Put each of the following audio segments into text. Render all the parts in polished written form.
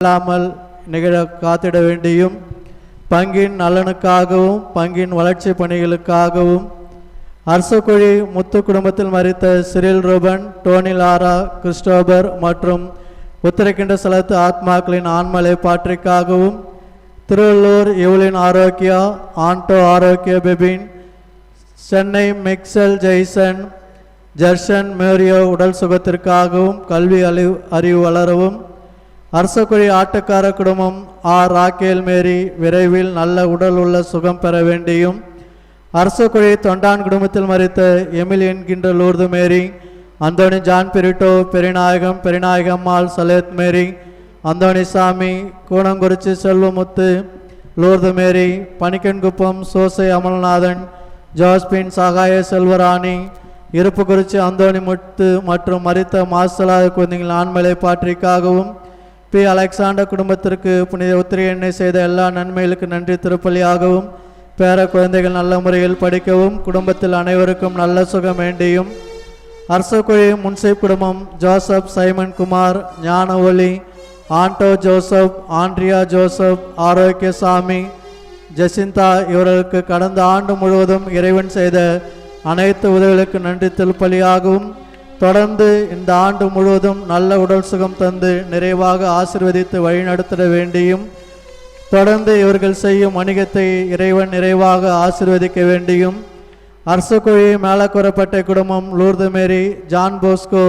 இல்லாமல் நிகழ காத்திட வேண்டியும் பங்கின் நலனுக்காகவும் பங்கின் வளர்ச்சி பணிகளுக்காகவும் அரசக்குழி முத்து குடும்பத்தில் மரித்த Cyril Reuben, Tony Lara, Christopher மற்றும் உத்தரகிண்ட ஸ்தலத்து ஆத்மாக்களின் ஆன்மலை பாற்றிக்காகவும் திருவள்ளூர் எவுலின் ஆரோக்கியா, ஆண்டோ ஆரோக்கிய பெபின், சென்னை மிக்சல் ஜெய்சன், ஜர்ஷன் மேரியோ உடல் சுகத்திற்காகவும் கல்வி அறிவு வளரவும் அரசக்குழி ஆட்டக்கார குடும்பம் ஆர் ராக்கேல் மேரி விரைவில் நல்ல உடல் உள்ள சுகம் பெற வேண்டியும் அரசக்குழி தொண்டான் குடும்பத்தில் மரித்த எமில் என்கின்ற லூர்து மேரி, அந்தோனி ஜான் பிரிட்டோ, பெரிநாயகம், பெரிநாயகம்மாள், சலேத் மேரி, அந்தோனி சாமி, கூனங்குறிச்சி செல்வமுத்து, லூர்து மேரி, பனிக்கன்குப்பம் சோசை அமல்நாதன், ஜோஸ்பின் சகாய செல்வராணி, இருப்புக்குறிச்சி அந்தோனி முத்து மற்றும் மரித்த மாசலாத குழந்தைகள் ஆண்மலை பாற்றிக்காகவும் பி அலெக்சாண்டர் குடும்பத்திற்கு புனித உத்திரை எண்ணெய் செய்த எல்லா நன்மைகளுக்கு நன்றி திருப்பலியாகவும் பேர குழந்தைகள் நல்ல முறையில் படிக்கவும் குடும்பத்தில் அனைவருக்கும் நல்ல சுகம் வேண்டியும் அரசக்குழி முன்சைப் குடும்பம் Joseph, Simon Kumar, Gnana Oli, Anto Joseph, Andrea Joseph, Arokiasamy, Jesintha இவர்களுக்கு கடந்த ஆண்டு முழுவதும் இறைவன் செய்த அனைத்து உதவிகளுக்கு நன்றி திருப்பலியாகவும் தொடர்ந்து இந்த ஆண்டு முழுவதும் நல்ல உடல் சுகம் தந்து நிறைவாக ஆசீர்வதித்து வழிநடத்திட வேண்டியும் தொடர்ந்து இவர்கள் செய்யும் வணிகத்தை இறைவன் நிறைவாக ஆசீர்வதிக்க வேண்டியும் அரசக்குழி மேலக்கூறப்பட்ட குடும்பம் லூர்து மேரி, ஜான் போஸ்கோ,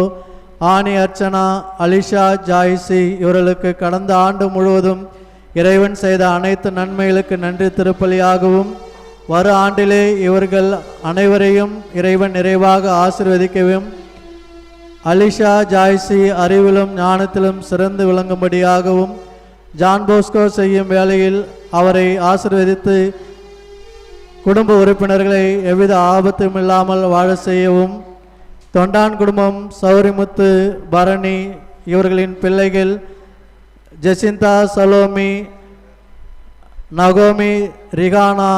ஆனி அர்ச்சனா, அலிஷா, ஜாய்சி இவர்களுக்கு கடந்த ஆண்டு முழுவதும் இறைவன் செய்த அனைத்து நன்மைகளுக்கு நன்றி திருப்பலியாகவும் வரு ஆண்டிலே இவர்கள் அனைவரையும் இறைவன் நிறைவாக ஆசீர்வதிக்கவும் அலிஷா, ஜாய்சி அறிவிலும் ஞானத்திலும் சிறந்து விளங்கும்படியாகவும் ஜான் போஸ்கோ செய்யும் வேளையில் அவரை ஆசீர்வதித்து குடும்ப உறுப்பினர்களை எவ்வித ஆபத்தும் இல்லாமல் வாழ செய்யவும் தொண்டான் குடும்பம் சௌரிமுத்து, பரணி இவர்களின் பிள்ளைகள் ஜெசிந்தா, சலோமி, நகோமி, ரிகானா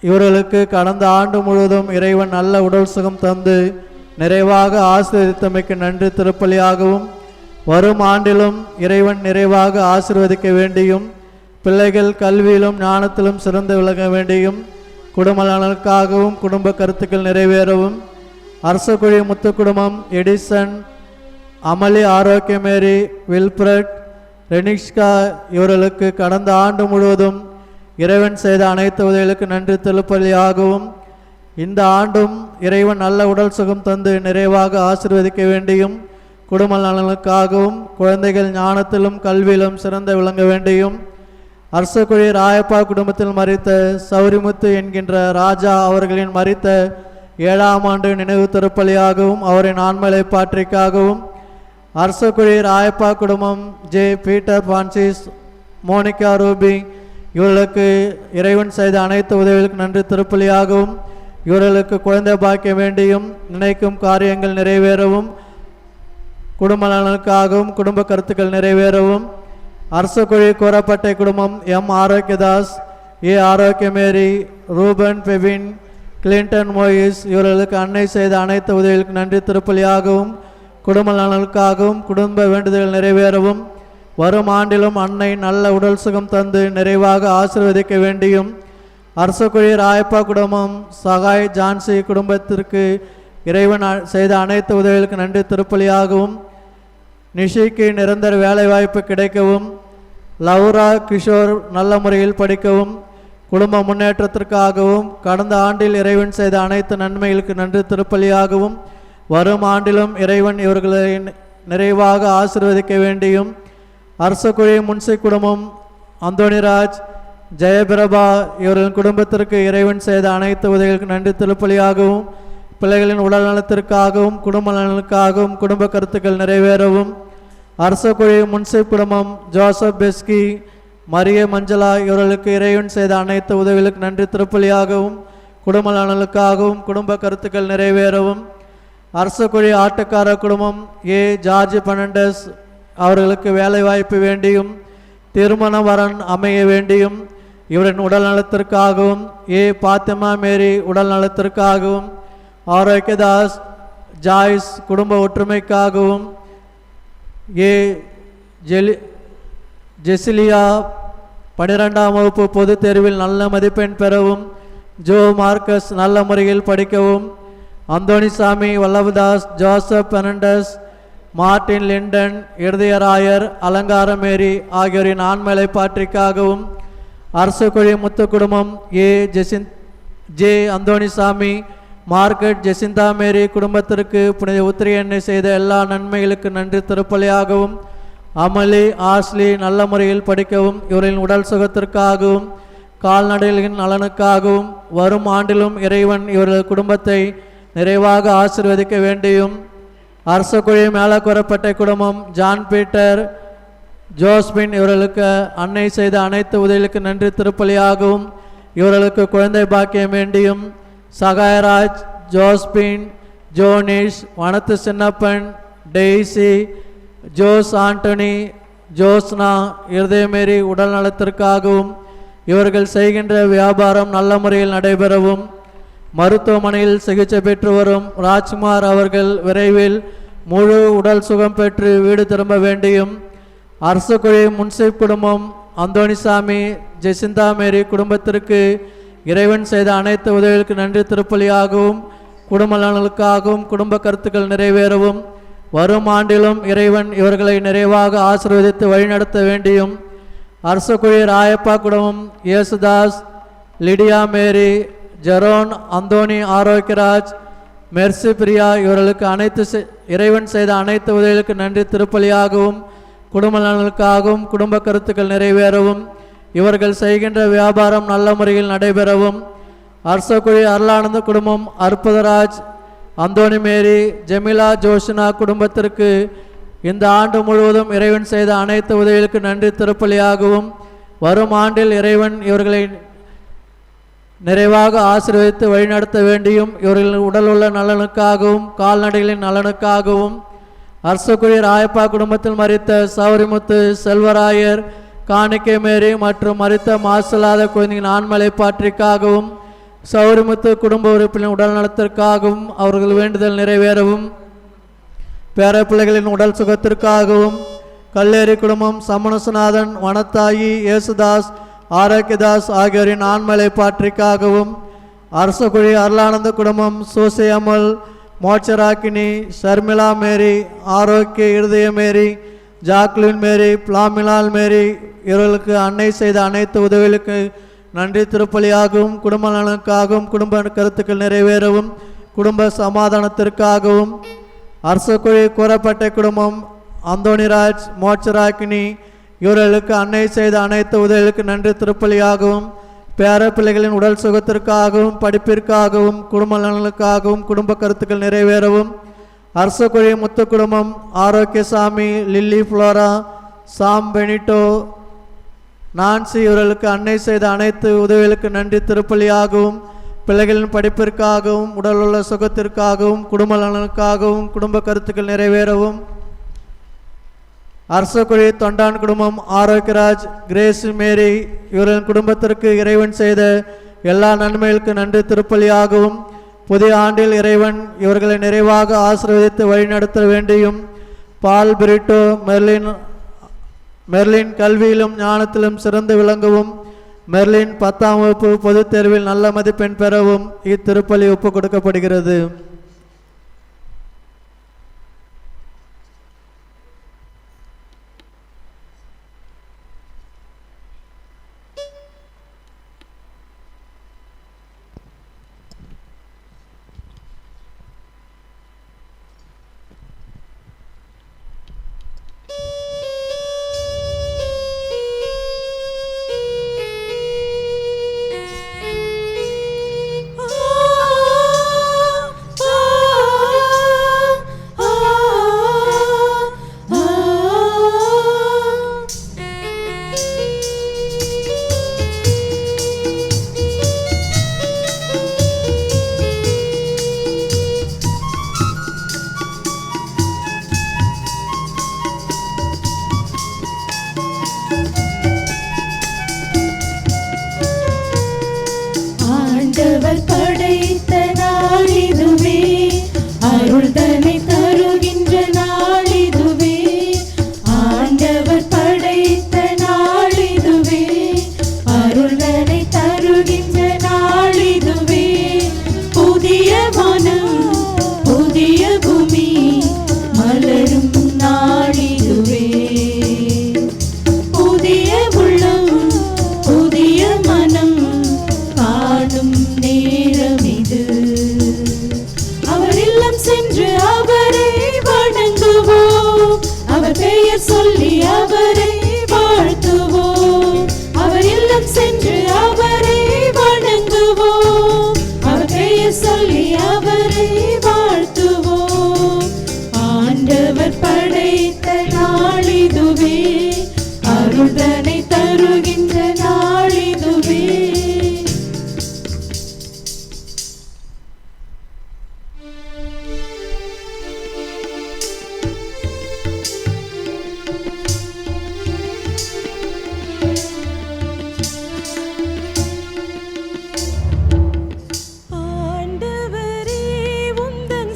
இவர்களுக்கு கடந்த ஆண்டு முழுவதும் இறைவன் நல்ல உடல் சுகம் தந்து நிறைவாக ஆசீர்வதித்தமைக்கு நன்றி திருப்பலியாகவும் வரும் ஆண்டிலும் இறைவன் நிறைவாக ஆசீர்வதிக்க வேண்டியும் பிள்ளைகள் கல்வியிலும் ஞானத்திலும் சிறந்து விளங்க வேண்டியும் குடும்ப நலனுக்காகவும் குடும்ப கருத்துக்கள் நிறைவேறவும் அரசக்குழி முத்து குடும்பம் எடிசன், அமளி, ஆரோக்கியமேரி, வில்பிரட், ரெனிஷ்கா இவர்களுக்கு கடந்த ஆண்டு முழுவதும் இறைவன் செய்த அனைத்து உதவிகளுக்கு நன்றி திருப்பலியாகவும் இந்த ஆண்டும் இறைவன் நல்ல உடல் சுகம் தந்து நிறைவாக ஆசீர்வதிக்க வேண்டியும் குடும்ப நலனுக்காகவும் குழந்தைகள் ஞானத்திலும் கல்வியிலும் சிறந்து விளங்க வேண்டியும் அரசக்குழி ராயப்பா குடும்பத்தில் மரித்த சௌரிமுத்து என்கின்ற ராஜா அவர்களின் மரித்த 7ஆம் ஆண்டு நினைவு திருப்பலியாகவும் அவரின் ஆண்மலை பாற்றிக்காகவும் அரசக்குழி ராயப்பா குடும்பம் J Peter Francis, Monica Ruby இவர்களுக்கு இறைவன் செய்த அனைத்து உதவிகளுக்கு நன்றி திருப்பலியாகவும் இவர்களுக்கு குழந்தை பாக்கிய வேண்டியும் நினைக்கும் காரியங்கள் நிறைவேறவும் குடும்ப நலனுக்காகவும் குடும்ப கருத்துக்கள் நிறைவேறவும் அரசக்குழி கூறப்பட்ட குடும்பம் எம் ஆரோக்கியதாஸ், ஏ ஆரோக்கியமேரி, ரூபன், பெபின், கிளின்டன், மோயிஸ் இவர்களுக்கு அன்னை செய்த அனைத்து உதவிகளுக்கு நன்றி திருப்பலியாகவும் குடும்ப நலனுக்காகவும் குடும்ப வேண்டுதல்கள் நிறைவேறவும் வரும் ஆண்டிலும் அன்னை நல்ல உடல் சுகம் தந்து நிறைவாக ஆசீர்வதிக்க வேண்டியும் அரசக்குழி ராயப்பா குடும்பம் சகாய், ஜான்சி குடும்பத்திற்கு இறைவன் செய்த அனைத்து உதவிகளுக்கு நன்றி திருப்பலியாகவும் நிஷிக்கு நிரந்தர வேலை வாய்ப்பு கிடைக்கவும் லவுரா, கிஷோர் நல்ல முறையில் படிக்கவும் குடும்ப முன்னேற்றத்திற்காகவும் கடந்த ஆண்டில் இறைவன் செய்த அனைத்து நன்மைகளுக்கு நன்றி திருப்பலியாகவும் வரும் ஆண்டிலும் இறைவன் இவர்களை நிறைவாக ஆசீர்வதிக்க வேண்டியும் அரசக்குழி முன்சி குடும்பம் அந்தோணிராஜ், ஜெயபிரபா இவர்களின் குடும்பத்திற்கு இறைவன் செய்த அனைத்து உதவிகளுக்கு நன்றி திருப்பலியாகவும் பிள்ளைகளின் உடல் நலத்திற்காகவும் குடும்ப நலனுக்காகவும் குடும்ப கருத்துக்கள் நிறைவேறவும் அரசக்குழி முன்சி குடும்பம் ஜோசப், பெஸ்கி, மரிய, மஞ்சளா இவர்களுக்கு இறைவன் செய்த அனைத்து உதவிகளுக்கு நன்றி திருப்பலியாகவும் குடும்ப நலனுக்காகவும் குடும்ப கருத்துக்கள் நிறைவேறவும் அரசக்குழி ஆட்டக்கார குடும்பம் ஏ ஜார்ஜ் பெர்னாண்டஸ் அவர்களுக்கு வேலை வாய்ப்பு வேண்டியும் திருமண வரன் அமைய வேண்டியும் இவரின் உடல் நலத்திற்காகவும் ஏ பாத்திமா மேரி உடல் நலத்திற்காகவும் ஆரோக்கியதாஸ், ஜாய்ஸ் குடும்ப ஒற்றுமைக்காகவும் ஏ ஜெசிலியா 12ஆம் வகுப்பு பொதுத் தேர்வில் நல்ல மதிப்பெண் பெறவும், ஜோ மார்க்கஸ் நல்ல முறையில் படிக்கவும், Anthonysamy, Vallabadas, Joseph Fernandes, Martin Linden, Irudhayarayar, Alangara Mary ஆகியோரின் ஆண்மலைப்பாற்றிற்காகவும், அரசுக்குழி முத்து குடும்பம் J Anthonysamy, Margaret Jesintha Mary குடும்பத்திற்கு புனித உத்திரை எண்ணெய் செய்த எல்லா நன்மைகளுக்கு நன்றி திருப்பலியாகவும், அமலி, ஆஸ்லி நல்ல முறையில் படிக்கவும், இவர்களின் உடல் சுகத்திற்காகவும் கால்நடைகளின் நலனுக்காகவும் வரும் ஆண்டிலும் இறைவன் இவர்கள் குடும்பத்தை நிறைவாக ஆசீர்வதிக்க வேண்டியும், அரச குழி மேலக்கூறப்பட்ட குடும்பம் ஜான் பீட்டர், ஜோஸ்பின் இவர்களுக்கு அன்னை செய்த அனைத்து உதவிகளுக்கு நன்றி திருப்பலியாகவும் இவர்களுக்கு குழந்தை பாக்கியம் வேண்டியும், Sagayaraj, Josephine, Jonish, Vanathu Chinnappan, Daisy, Jose Antony, Joshna, Irudhayamary உடல் நலத்திற்காகவும் இவர்கள் செய்கின்ற வியாபாரம் நல்ல முறையில் நடைபெறவும், மருத்துவமனையில் சிகிச்சை பெற்று வரும் ராஜ்குமார் அவர்கள் விரைவில் முழு உடல் சுகம் பெற்று வீடு திரும்ப வேண்டியும், அரசு குழி முன்சிப் குடும்பம் அந்தோணிசாமி, ஜெசிந்தா மேரி குடும்பத்திற்கு இறைவன் செய்த அனைத்து உதவிகளுக்கு நன்றி திருப்பலியாகவும் குடும்ப நலனுக்காகவும் குடும்ப கருத்துக்கள் நிறைவேறவும் வரும் ஆண்டிலும் இறைவன் இவர்களை நிறைவாக ஆசீர்வதித்து வழிநடத்த வேண்டியும், அரசு குழி ராயப்பா குடும்பம் இயேசுதாஸ், லிடியா மேரி, ஜெரோன், அந்தோனி ஆரோக்கியராஜ், மெர்சி பிரியா இவர்களுக்கு இறைவன் செய்த அனைத்து உதவிகளுக்கு நன்றி திருப்பலியாகவும் குடும்ப நலனுக்காகவும் குடும்ப கருத்துக்கள் நிறைவேறவும் இவர்கள் செய்கின்ற வியாபாரம் நல்ல முறையில் நடைபெறவும், அரசகுழி அருளானந்த குடும்பம் அற்புதராஜ், அந்தோனி மேரி, ஜெமிலா, ஜோஷினா குடும்பத்திற்கு இந்த ஆண்டு முழுவதும் இறைவன் செய்த அனைத்து உதவிகளுக்கு நன்றி திருப்பலியாகவும் வரும் ஆண்டில் இறைவன் இவர்களை நிறைவாக ஆசீர்வதித்து வழிநடத்த வேண்டியும், இவர்களின் உடல் உள்ள நலனுக்காகவும் கால்நடைகளின் நலனுக்காகவும், அரசகுழி ராயப்பா குடும்பத்தில் மரித்த சௌரிமுத்து, செல்வராயர், காணிக்கை மேரி மற்றும் மரித்த மாசலாத குழந்தையின் ஆண்மலைப்பாற்றிற்காகவும் சௌரிமுத்து குடும்ப உறுப்பினர் உடல் நலத்திற்காகவும் அவர்கள் வேண்டுதல் நிறைவேறவும், பேரப்பிள்ளைகளின் உடல் சுகத்திற்காகவும், கல்லேரி குடும்பம் சமணசுநாதன், வனத்தாயி, இயேசுதாஸ், ஆரோக்கியதாஸ் ஆகியோரின் ஆண்மலைப்பாற்றிற்காகவும், அரசகுழி அருளானந்த குடும்பம் சூசையமல், மோட்சராக்கினி, ஷர்மிளா மேரி, ஆரோக்கிய இருதய மேரி, ஜாக்லின் மேரி, பிளாமிலால் மேரி இவர்களுக்கு அன்னை செய்த அனைத்து உதவிகளுக்கு நன்றி திருப்பலியாகவும் குடும்ப நலனுக்காகவும் குடும்ப கருத்துக்கள் நிறைவேறவும் குடும்ப சமாதானத்திற்காகவும், அரசகுழி கூறப்பட்ட குடும்பம் அந்தோனிராஜ், மோட்சராக்கினி இவர்களுக்கு அன்னை செய்த அனைத்து உதவிகளுக்கு நன்றி திருப்பலியாகவும் பேர பிள்ளைகளின் உடல் சுகத்திற்காகவும் படிப்பிற்காகவும் குடும்ப நலனுக்காகவும் குடும்ப கருத்துக்கள் நிறைவேறவும், அரசகுழி முத்து குடும்பம் ஆரோக்கியசாமி, லில்லி புளோரா, சாம் பெனிட்டோ, நான்சி இவர்களுக்கு அன்னை செய்த அனைத்து உதவிகளுக்கு நன்றி திருப்பலியாகவும் பிள்ளைகளின் படிப்பிற்காகவும் உடல் உள்ள சுகத்திற்காகவும் குடும்ப நலனுக்காகவும் குடும்ப கருத்துக்கள் நிறைவேறவும், அரசகுழி தொண்டான் குடும்பம் ஆரோக்கியராஜ், கிரேஸ் மேரி இவர்களின் குடும்பத்திற்கு இறைவன் செய்த எல்லா நன்மைகளுக்கு நன்றி திருப்பலியாகவும் புதிய ஆண்டில் இறைவன் இவர்களை நிறைவாக ஆசீர்வதித்து வழிநடத்த வேண்டியும், பால் பிரிட்டோ, மெர்லின் கல்வியிலும் ஞானத்திலும் சிறந்து விளங்கவும், மெர்லின் 10ஆம் வகுப்பு பொதுத் தேர்வில் நல்ல மதிப்பெண் பெறவும் இத்திருப்பலி ஒப்புக் கொடுக்கப்படுகிறது. ஆண்டவர் படைத்த நாளிதுவே, அருள்தனை தருகின்ற நாளிதுவே. ஆண்டவர் படைத்த அருள்தனை தருகின்ற நாளிதுவே. ஆண்டவரே உந்தன்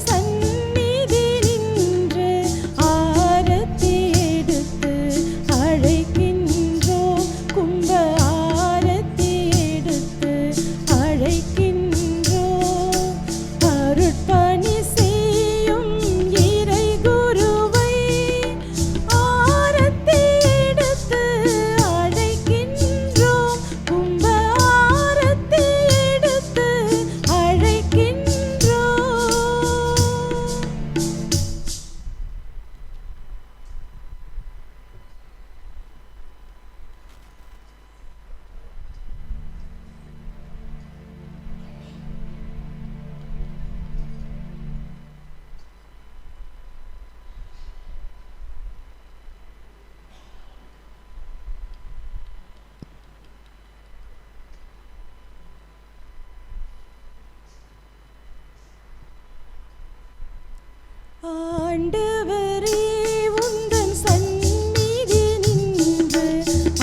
சந்நிதி நின்று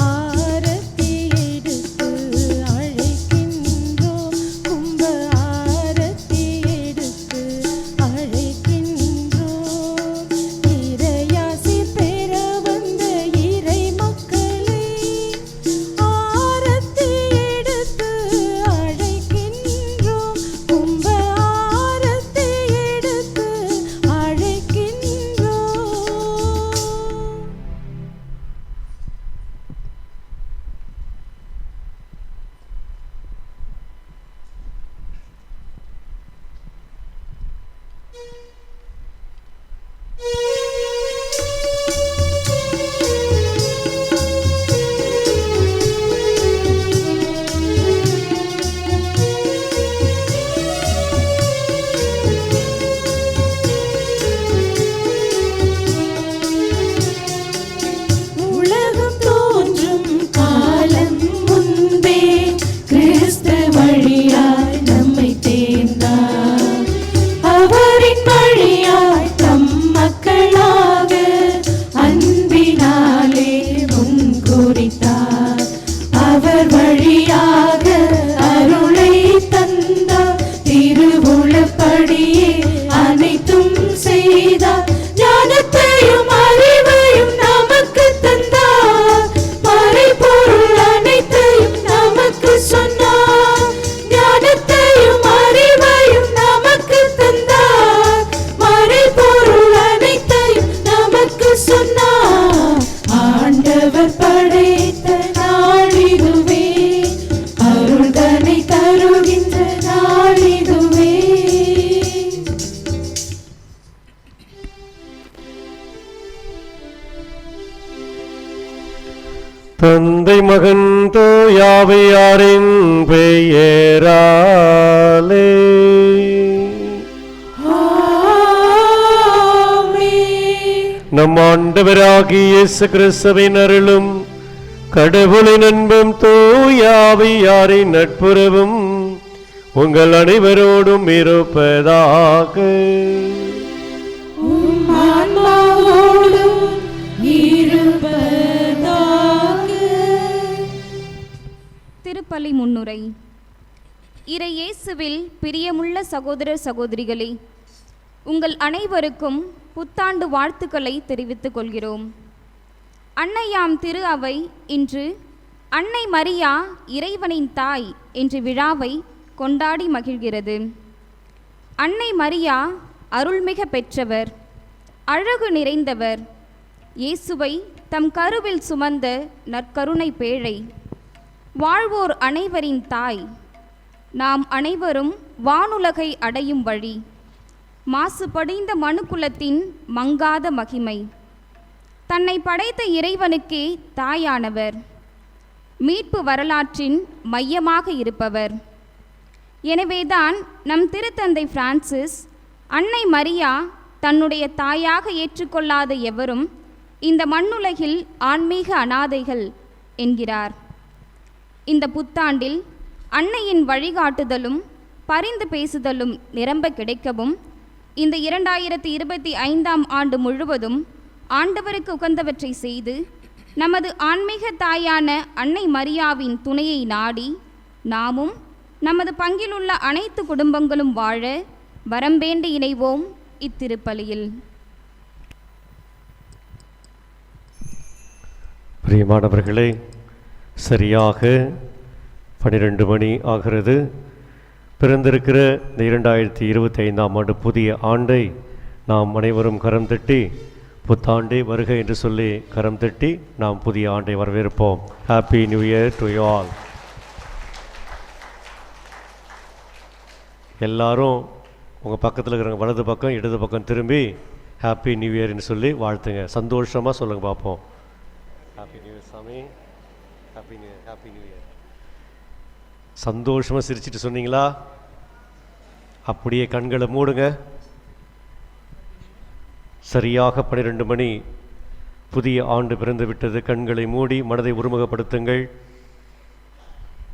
ஆரத்தி எடுத்து அழைக்கின்றோம். கும்ப ஆரத்தி எடுத்து அழைக்கின்றோம். இறையாசி பெற வந்த இறை மக்களை ஆரத்தி எடுத்து அழைக்கின்றோம். கும்ப ஆரத்தி எடுத்து உலகம் தோன்றும் காலம் முன்பே கிறிஸ்து வழியாய் நம்மை தேர்ந்தார். அவரின் வழியாய் தம் மக்களாக அன்பினாலே முன்குறித்தார். அவர் வழியாக அருளை தந்தார். திருவுளப்படியே அனைத்தும் செய்தார். ஞானத்தையும் அறிவையும் நமக்கு தந்தார். மறைபொருள் அனைத்தையும் நமக்கு சொன்னார். ஞானத்தையும் அறிவையும் நமக்கு தந்தார். மறைபொருள் அனைத்தையும் நமக்கு சொன்னார். ஆண்டவர் படைத்த நாளிதுவே. அருள்தனை தருகின்ற நாளிதுவே. தந்தை மகன் தூயாவியாரின் பெயராலே ஆமென். நம் ஆண்டவராகிய இயேசு கிறிஸ்துவின் அருளும் கடவுளின் அன்பும் தூயாவியாரின் நட்புறவும் உங்கள் அனைவரோடும் இருப்பதாக. உம் ஆன்மாவோடும் இருப்பதாக. திருப்பலி முன்னுரை. இறை இயேசுவில் பிரியமுள்ள சகோதர சகோதரிகளே, உங்கள் அனைவருக்கும் புத்தாண்டு வாழ்த்துக்களை தெரிவித்துக் கொள்கிறோம். அன்னையாம் திரு அவை இன்று அன்னை மரியா இறைவனின் தாய் என்ற விழாவை கொண்டாடி மகிழ்கிறது. அன்னை மரியா அருள்மிக பெற்றவர், அழகு நிறைந்தவர், இயேசுவை தம் கருவில் சுமந்த நற்கருணை பேழை, வாழ்வோர் அனைவரின் தாய், நாம் அனைவரும் வானுலகை அடையும் வழி, மாசுபடிந்த மனுக்குலத்தின் மங்காத மகிமை, தன்னை படைத்த இறைவனுக்கே தாயானவர், மீட்பு வரலாற்றின் மையமாக இருப்பவர். எனவேதான் நம் திருத்தந்தை பிரான்சிஸ் அன்னை மரியா தன்னுடைய தாயாக ஏற்றுக்கொள்ளாத எவரும் இந்த மண்ணுலகில் ஆன்மீக அனாதைகள் என்கிறார். இந்த புத்தாண்டில் அன்னையின் வழிகாட்டுதலும் பரிந்து பேசுதலும் நிரம்ப கிடைக்கவும் இந்த 2025ஆம் ஆண்டு முழுவதும் ஆண்டவருக்கு உகந்தவற்றை செய்து நமது ஆன்மீக தாயான அன்னை மரியாவின் துணையை நாடி நாமும் நமது பங்கிலுள்ள அனைத்து குடும்பங்களும் வாழ வரம்பேண்டி இணைவோம் இத்திருப்பலியில். பிரியமானவர்களே, சரியாக 12 மணி ஆகிறது. பிறந்திருக்கிற இந்த 2025ஆம் ஆண்டு புதிய ஆண்டை நாம் அனைவரும் கரம் தட்டி புத்தாண்டே வருக என்று சொல்லி கரம் தட்டி நாம் புதிய ஆண்டை வரவேற்போம். Happy new year to you all. எல்லாரும் உங்கள் பக்கத்தில் இருக்கிறவங்க வலது பக்கம் இடது பக்கம் திரும்பி ஹாப்பி நியூ இயர்னு சொல்லி வாழ்த்துங்க. சந்தோஷமாக சொல்லுங்கள் பார்ப்போம். ஹாப்பி நியூ இயர் சாமி, happy new year, happy new year. சந்தோஷமாக சிரிச்சிட்டு சொன்னீங்களா? அப்படியே கண்களை மூடுங்க. சரியாக 12 மணி, புதிய ஆண்டு பிறந்து விட்டது. கண்களை மூடி மனதை ஒருமுகப்படுத்துங்கள்.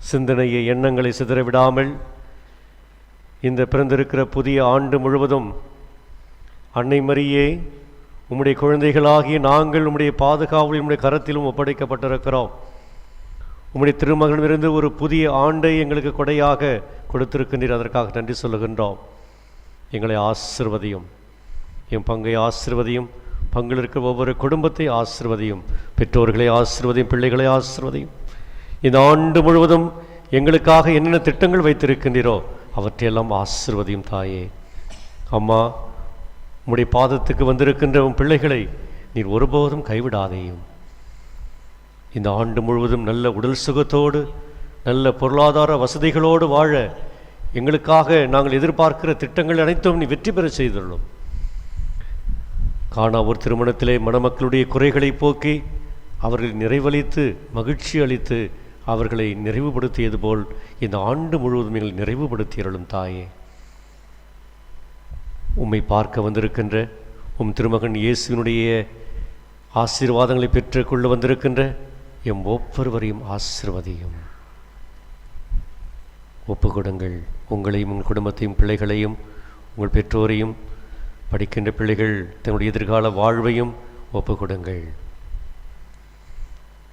சிந்தனையை எண்ணங்களை சிதறவிடாமல் இந்த பிறந்திருக்கிற புதிய ஆண்டு முழுவதும் அன்னை மரியே, உம்முடைய குழந்தைகளாகிய நாங்கள் உம்முடைய பாதுகாவலில் உம்முடைய கரத்திலும் ஒப்படைக்கப்பட்டிருக்கிறோம். உம்முடைய திருமகனிலிருந்து ஒரு புதிய ஆண்டை எங்களுக்கு கொடையாக கொடுத்திருக்கின்றீர். அதற்காக நன்றி சொல்லுகின்றோம். எங்களை ஆசிர்வதியும், என் பங்கை ஆசிர்வதியும், பங்கில் இருக்கிற ஒவ்வொரு குடும்பத்தை ஆசிர்வதியும், பெற்றோர்களை ஆசிர்வதியும், பிள்ளைகளை ஆசிர்வதியும். இந்த ஆண்டு முழுவதும் எங்களுக்காக என்னென்ன திட்டங்கள் வைத்திருக்கின்றீரோ அவற்றையெல்லாம் ஆசிர்வதியும் தாயே. அம்மா, உம்முடைய பாதத்துக்கு வந்திருக்கின்ற உன் பிள்ளைகளை நீர் ஒருபோதும் கைவிடாதேயும். இந்த ஆண்டு முழுவதும் நல்ல உடல் சுகத்தோடு நல்ல பொருளாதார வசதிகளோடு வாழ எங்களுக்காக நாங்கள் எதிர்பார்க்கிற திட்டங்கள் அனைத்தும் நீ வெற்றி பெற செய்துள்ளோம். காணா ஒரு திருமணத்திலே மணமக்களுடைய குறைகளை போக்கி அவர்களை நிறைவளித்து மகிழ்ச்சி அளித்து அவர்களை நிறைவுபடுத்தியது போல் இந்த ஆண்டு முழுவதும் எங்களை நிறைவுபடுத்தியருளும் தாயே. உம்மை பார்க்க வந்திருக்கின்ற உம் திருமகன் இயேசுவினுடைய ஆசீர்வாதங்களை பெற்றுக்கொள்ள வந்திருக்கின்ற எம் ஒவ்வொருவரையும் ஆசீர்வதியும். ஒப்புக்கொடுங்கள். உங்களையும் உங்கள் குடும்பத்தையும் பிள்ளைகளையும் உங்கள் பெற்றோரையும் படிக்கின்ற பிள்ளைகள் தன்னுடைய எதிர்கால வாழ்வையும் ஒப்புக்கொடுங்கள்.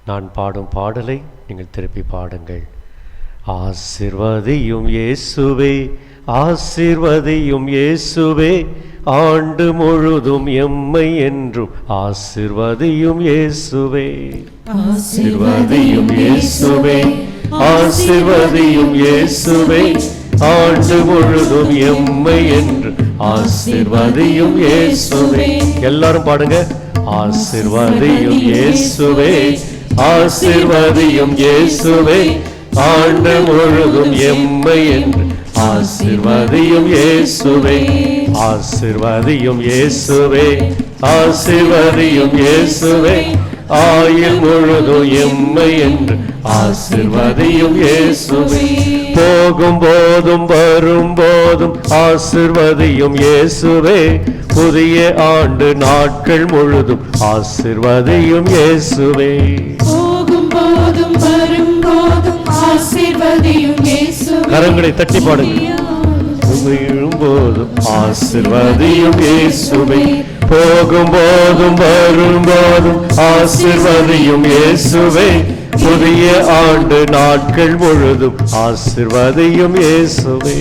நான் பாடும் பாடலை நீங்கள் திருப்பி பாடுங்கள். ஆசீர்வதியும் இயேசுவே, ஆசீர்வதியும் இயேசுவே, ஆண்டு முழுதும் எம்மை என்றும் ஆசீர்வதியும் இயேசுவே. ஆசீர்வதியும் இயேசுவே, ஆசீர்வதியும் இயேசுவே, ஆண்டு முழுதும் எம்மை என்று ஆசீர்வதியும் இயேசுவே. எல்லாரும் பாடுங்க. ஆசீர்வதியும் இயேசுவே, ஆசீர்வதியும் இயேசுவே, ஆண்டு முழுதும் எம்மை என்று ஆசீர்வதியும் இயேசுவே. ஆசீர்வதியும் இயேசுவே, ஆசீர்வதியும் இயேசுவே, ஆயுள் முழுதும் எம்மை என்று ஆசீர்வதியும் இயேசுவே. போகும் போதும் வரும் போதும் ஆசீர்வதியும் இயேசுவே, புதிய ஆண்டு நாட்கள் முழுதும் ஆசீர்வதியும் இயேசுவே. போகும் போதும் வரும் போதும் ஆசீர்வதியும் இயேசுவே. கரங்களை தட்டி பாடுங்க. போதும் ஆசீர்வதியும் இயேசுவே, போகும் போதும் வரும் போதும் ஆசீர்வதியும் இயேசுவே, புதிய ஆண்டு நாட்கள் முழுதும் ஆசீர்வதியும் இயேசுவே.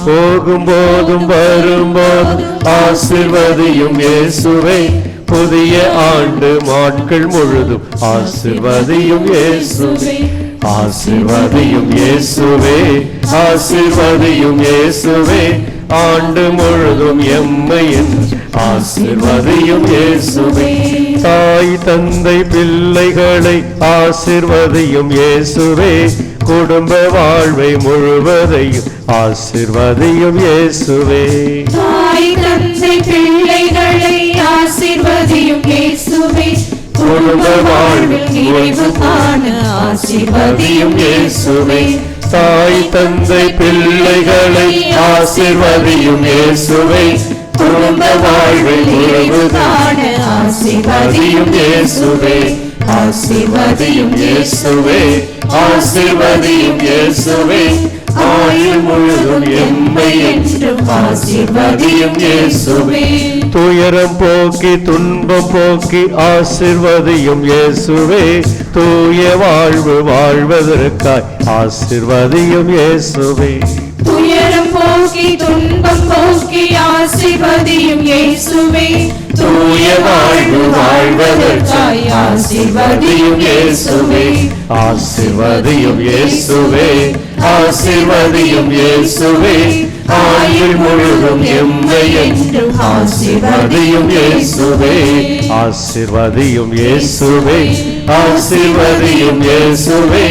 போகும் போதும் வரும் போதும் ஆசீர்வதியும் இயேசுவே, புதிய ஆண்டு நாட்கள் முழுதும் ஆசீர்வதியும் இயேசுவே. ஆசீர்வதியும் இயேசுவே, ஆசீர்வதியும் இயேசுவே, ஆண்டு முழுதும் எம்மை என்று ஆசீர்வதியும் இயேசுவே. தாய் தந்தை பிள்ளைகளை ஆசீர்வதியும் இயேசுவே, குடும்ப வாழ்வை முழுவதையும் ஆசீர்வதியும் இயேசுவே. தாய் தந்தை பிள்ளைகளை ஆசீர்வதியும் இயேசுவே, குடும்ப வாழ்வில் நிறைவு காண ஆசீர்வதியும் இயேசுவே. தாய் தந்தை பிள்ளைகளை ஆசீர்வதியும் இயேசுவே, குடும்ப வாழ்வில் நிறைவு காண ஆசீர்வதியும் இயேசுவே, ஆசீர்வதியும் இயேசுவே, ஆசீர்வதியும் இயேசுவே, ஆயுள் முழுதும் எம்மை என்றும் ஆசீர்வதியும் இயேசுவே. துயரம் போக்கி துன்பம் போக்கி ஆசீர்வதியும் இயேசுவே, தூய வாழ்வு வாழ்வதற்காய் ஆசீர்வதியும் இயேசுவே. துயரம் போக்கி துன்பம் போக்கி ஆசீர்வதியும் இயேசுவே, தூய வாழ்வு வாழ்வதற்காய் ஆசீர்வதியும் இயேசுவே, ஆசீர்வதியும் இயேசுவே, ஆசீர்வதியும் இயேசுவே, ஆயுள் முழுதும் எம்மை என்றும் ஆசீர்வதியும் இயேசுவே, ஆசீர்வதியும் இயேசுவே, ஆசீர்வதியும் இயேசுவே,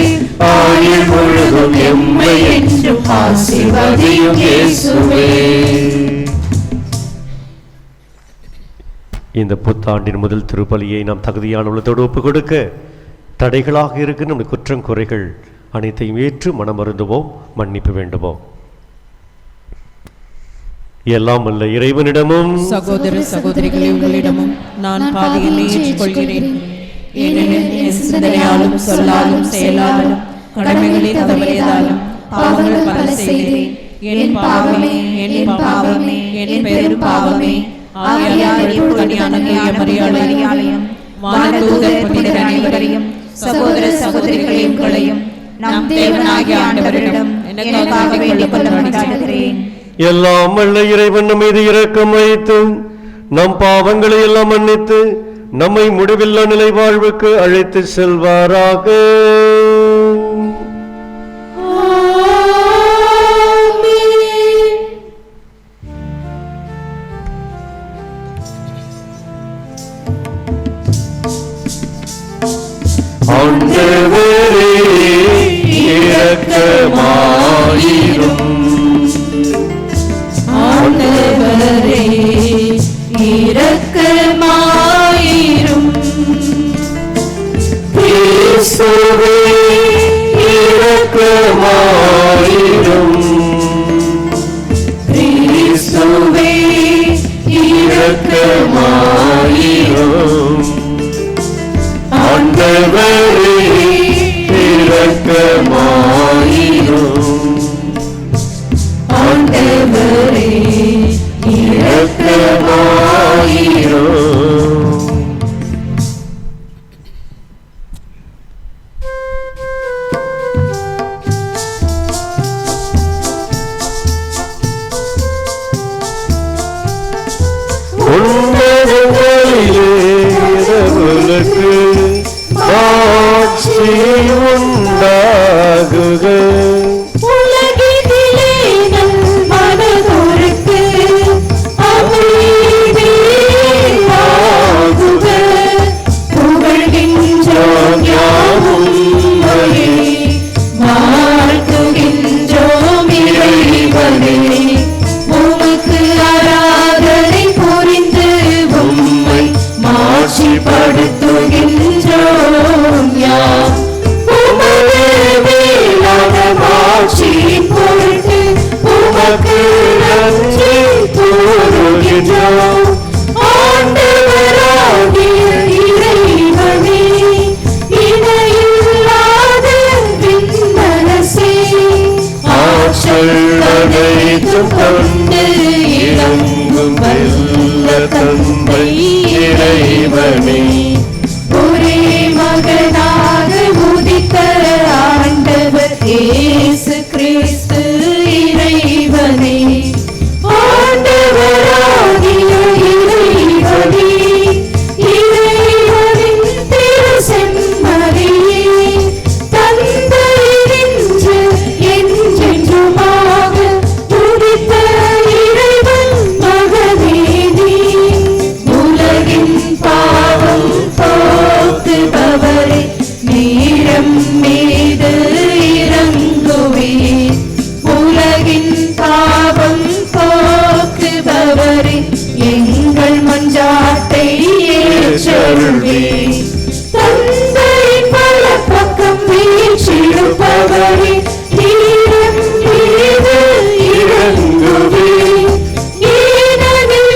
ஆயுள் முழுதும் எம்மை என்றும் ஆசீர்வதியும் இயேசுவே. இந்த புத்தாண்டின் முதல் திருப்பலியை நாம் தகுதியான உள்ளத்தோடு ஒப்புக் கொடுக்க தடைகளாக இருக்கிற நம்முடைய குற்றம் குறைகள் அனைத்தையும் ஏற்று மனமருந்துவோம், மன்னிப்பு வேண்டுவோம். எல்லாம் அல்ல இறைவனிடமும் சகோதர சகோதரிகளே உங்களிடமும் நான் பாவிகளை ஏற்றுக்கொள்கிறேன். ஏனெனில் என் சிந்தனையாலும் சொல்லாலும் செயலாலும் கடமைகளை தவறியதாலும் பாவங்கள் பல செய்தேன். என் பாவமே, என் பாவமே, என் பெரும் பாவமே. ஆகையால் கனியான மரியாதையும் வானதூதர் புனிதர் அனைவரையும் சகோதர சகோதரிகளே உங்களையும் நம் தேவனாகிய ஆண்டவரிடம் எனக்காக வேண்டிக் கொள்ள மன்றாடுகிறேன். எல்லாம் வல்ல இறைவன் நம் மீது இரக்கம் வைத்து நம் பாவங்களை எல்லாம் மன்னித்து நம்மை முடிவில்லா நிலை வாழ்வுக்கு அழைத்து செல்வாராக. ஆண்டவரே இரக்கமாயிரும், ஆண்டவரே இரக்கமாயிரும், கிறிஸ்துவே இரக்கமாயிரும், கிறிஸ்துவே இரக்கமாயிரும், ஆண்டவரே இரக்கமாயிரும், ஆண்டவரே இரக்கமாயிரும். உன்னதங்களிலே இரவுலகு ஆட்சி உண்டாகுக. உலகினிலே நம் மனதோருக்கு அமைதியாகுக. புகழ்கின்றோம் யாவும் உம்மையே, வாழ்த்துகின்றோம் இறைவனே. உமக்கு ஆராதனை புரிந்து உம்மை மாட்சிப்படுத்துகின்றோம் யாம். உமது மேலான மாட்சியின் பொருட்டு உமக்கு நன்றி கூறுகின்றோம். ஆண்டவராகிய இறைவனே, இணையில்லாத விண்ணரசே, ஆற்றல் அனைத்தும் கொண்டு இறங்கும் வெல்ல தந்தை இறைவனே, ஒரே மகனாக உதித்த ஆண்டவர் இயேசு கிறிஸ்து இறைவனே, ஆண்டவராகிய இறைவனே, இறைவனின் திருச்செம்மறியே, தந்தையினின்று என்றென்றுமாக உதித்த இறைவன் மகனே நீ. உலகின் பாவம் போக்குபவரே, நீரம் மீது இறங்குவீர். உலகின் பாவம் போக்குபவரே, எங்கள் மன்றாட்டை ஏற்றருள்வீர். தந்தையின் வலப்பக்கம் வீற்றிருப்பவரே, நீரம் மீது இறங்குவீர். ஏனெனில்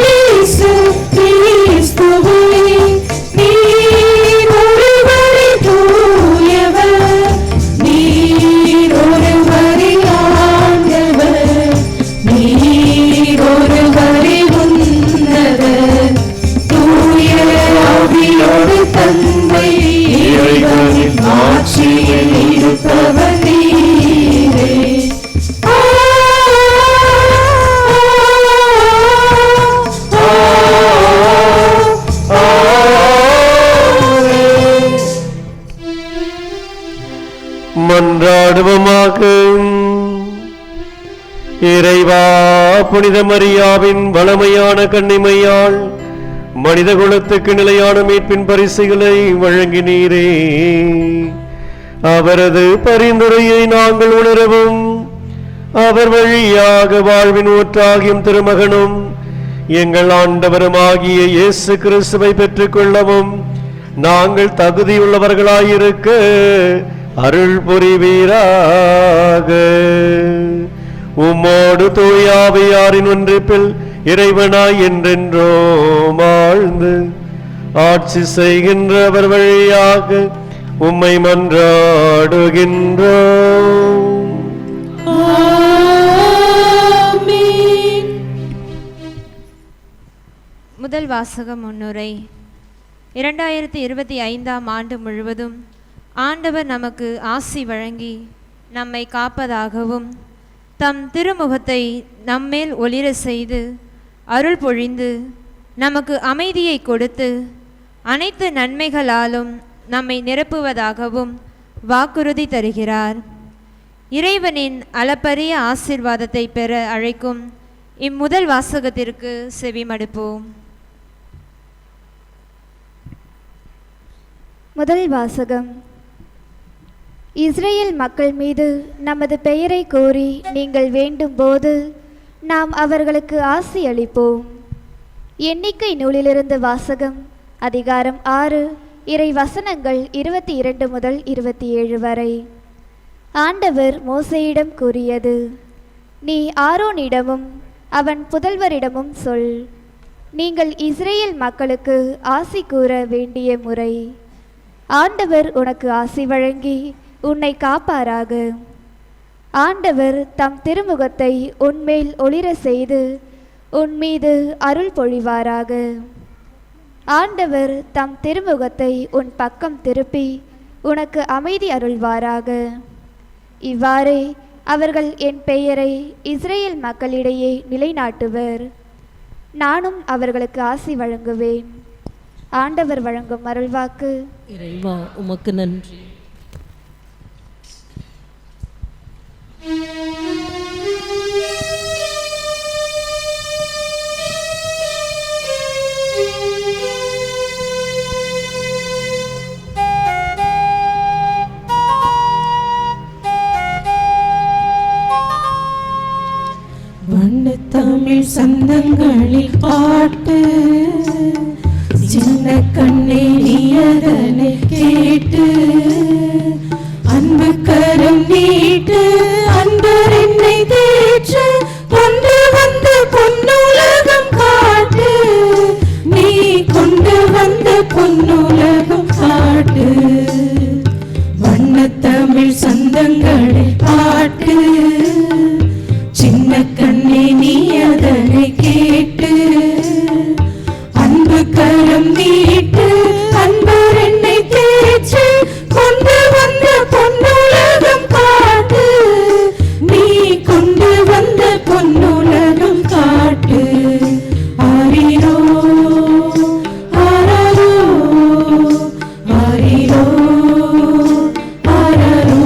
மன்றாடுவோமாக. இறைவா, புனித மரியாவின் வளமையான கன்னிமையால் மனித குலத்துக்கு நிலையான மீட்பின் பரிசுகளை வழங்கினீரே. அவரது பரிந்துரையை நாங்கள் உணரவும், அவர் வழியாக வாழ்வின் ஊற்றாகியும் திருமகனும் எங்கள் ஆண்டவருமாகிய இயேசு கிறிஸ்துவை பெற்றுக் கொள்ளவும் நாங்கள் தகுதியுள்ளவர்களாயிருக்க அருள் புரிவீராக. உம்மோடு தூயாவியாரின் ஒன்றிப்பில் இறைவனாய் என்றென்றோ வாழ்ந்து ஆட்சி செய்கின்றவர் வழியாக உம்மை மன்றாடுகின்றோம். முதல் வாசக முன்னுரை. 2025ஆம் ஆண்டு முழுவதும் ஆண்டவர் நமக்கு ஆசி வழங்கி நம்மை காப்பதாகவும் தம் திருமுகத்தை நம்மேல் ஒளிர செய்து அருள் பொழிந்து நமக்கு அமைதியை கொடுத்து அனைத்து நன்மைகளாலும் நம்மை நிரப்புவதாகவும் வாக்குறுதி தருகிறார். இறைவனின் அளப்பரிய ஆசீர்வாதத்தை பெற அழைக்கும் இம்முதல் வாசகத்திற்கு செவிமடுப்போம். முதல் வாசகம். இஸ்ரேல் மக்கள் மீது நமது பெயரை கோரி நீங்கள் வேண்டும் போது நாம் அவர்களுக்கு ஆசி அளிப்போம். எண்ணிக்கை நூலிலிருந்து வாசகம். அதிகாரம் 6, இறை வசனங்கள் 22 முதல் 27 வரை. ஆண்டவர் மோசேயிடம் கூறியது: நீ ஆரோனிடமும் அவன் புதல்வரிடமும் சொல், நீங்கள் இஸ்ரேல் மக்களுக்கு ஆசி கூற வேண்டிய முறை. ஆண்டவர் உனக்கு ஆசி வழங்கி உன்னை காப்பாராக. ஆண்டவர் தம் திருமுகத்தை உன்மேல் ஒளிர செய்து உன் மீது அருள் பொழிவாராக. ஆண்டவர் தம் திருமுகத்தை உன் பக்கம் திருப்பி உனக்கு அமைதி அருள்வாராக. இவ்வாறே அவர்கள் என் பெயரை இஸ்ரேல் மக்களிடையே நிலைநாட்டுவர். நானும் அவர்களுக்கு ஆசி வழங்குவேன். ஆண்டவர் வழங்கும் அருள்வாக்கு. இறைவா, உமக்கு நன்றி. வண்ணத்தமிழ் சந்தங்களில் பாட்டு, சின்ன கண்ணே நீ அதனை கேட்டு, அன்பு கரம் நீட்டு அன்பர் என்னை தேற்று, கொண்டு வந்த பொன்னுலகம் காட்டு, நீ கொண்டு வந்த பொன்னுலகம் காட்டு. வண்ணத்தமிழ் சந்தங்களில் பாட்டு, சின்ன கண்ணே நீ அதனை கேட்டு, அன்பு கரம் நீட்டு அன்பர் என்னை தேற்று, கொண்டு வந்த பொன்னுலகம் காட்டு, நீ கொண்டு வந்த பொன்னுலகம் காட்டு. ஆரிரோ ஆராரோ ஆரிரோ ஆராரோ.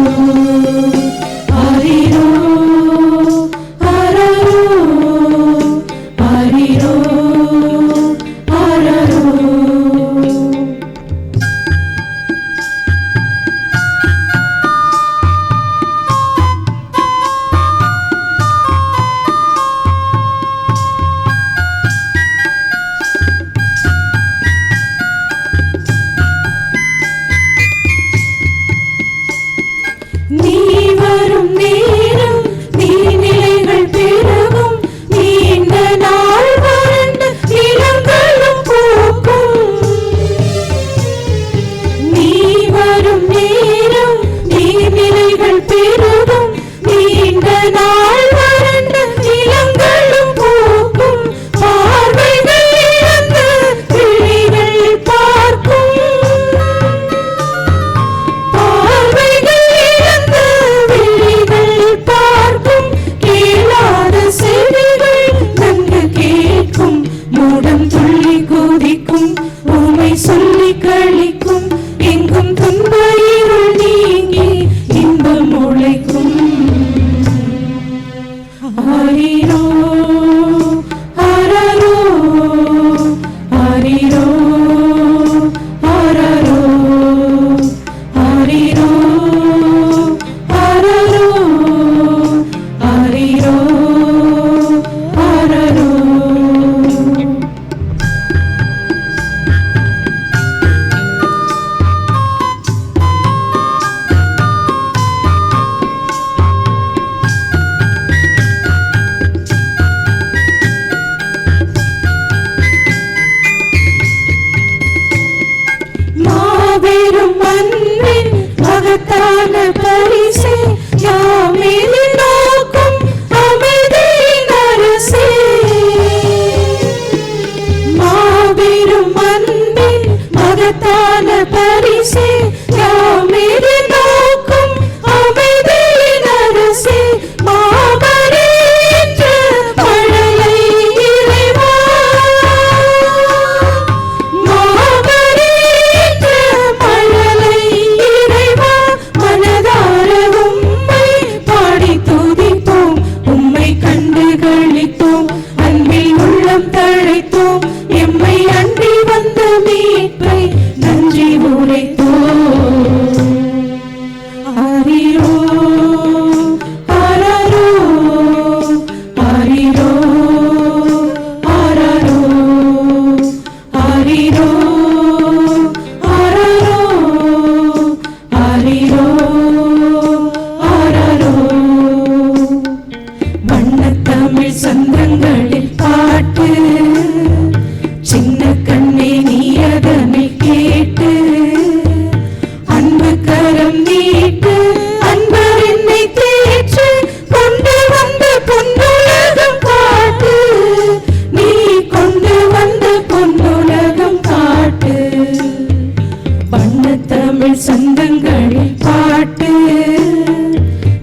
சந்தங்களில் பாட்டு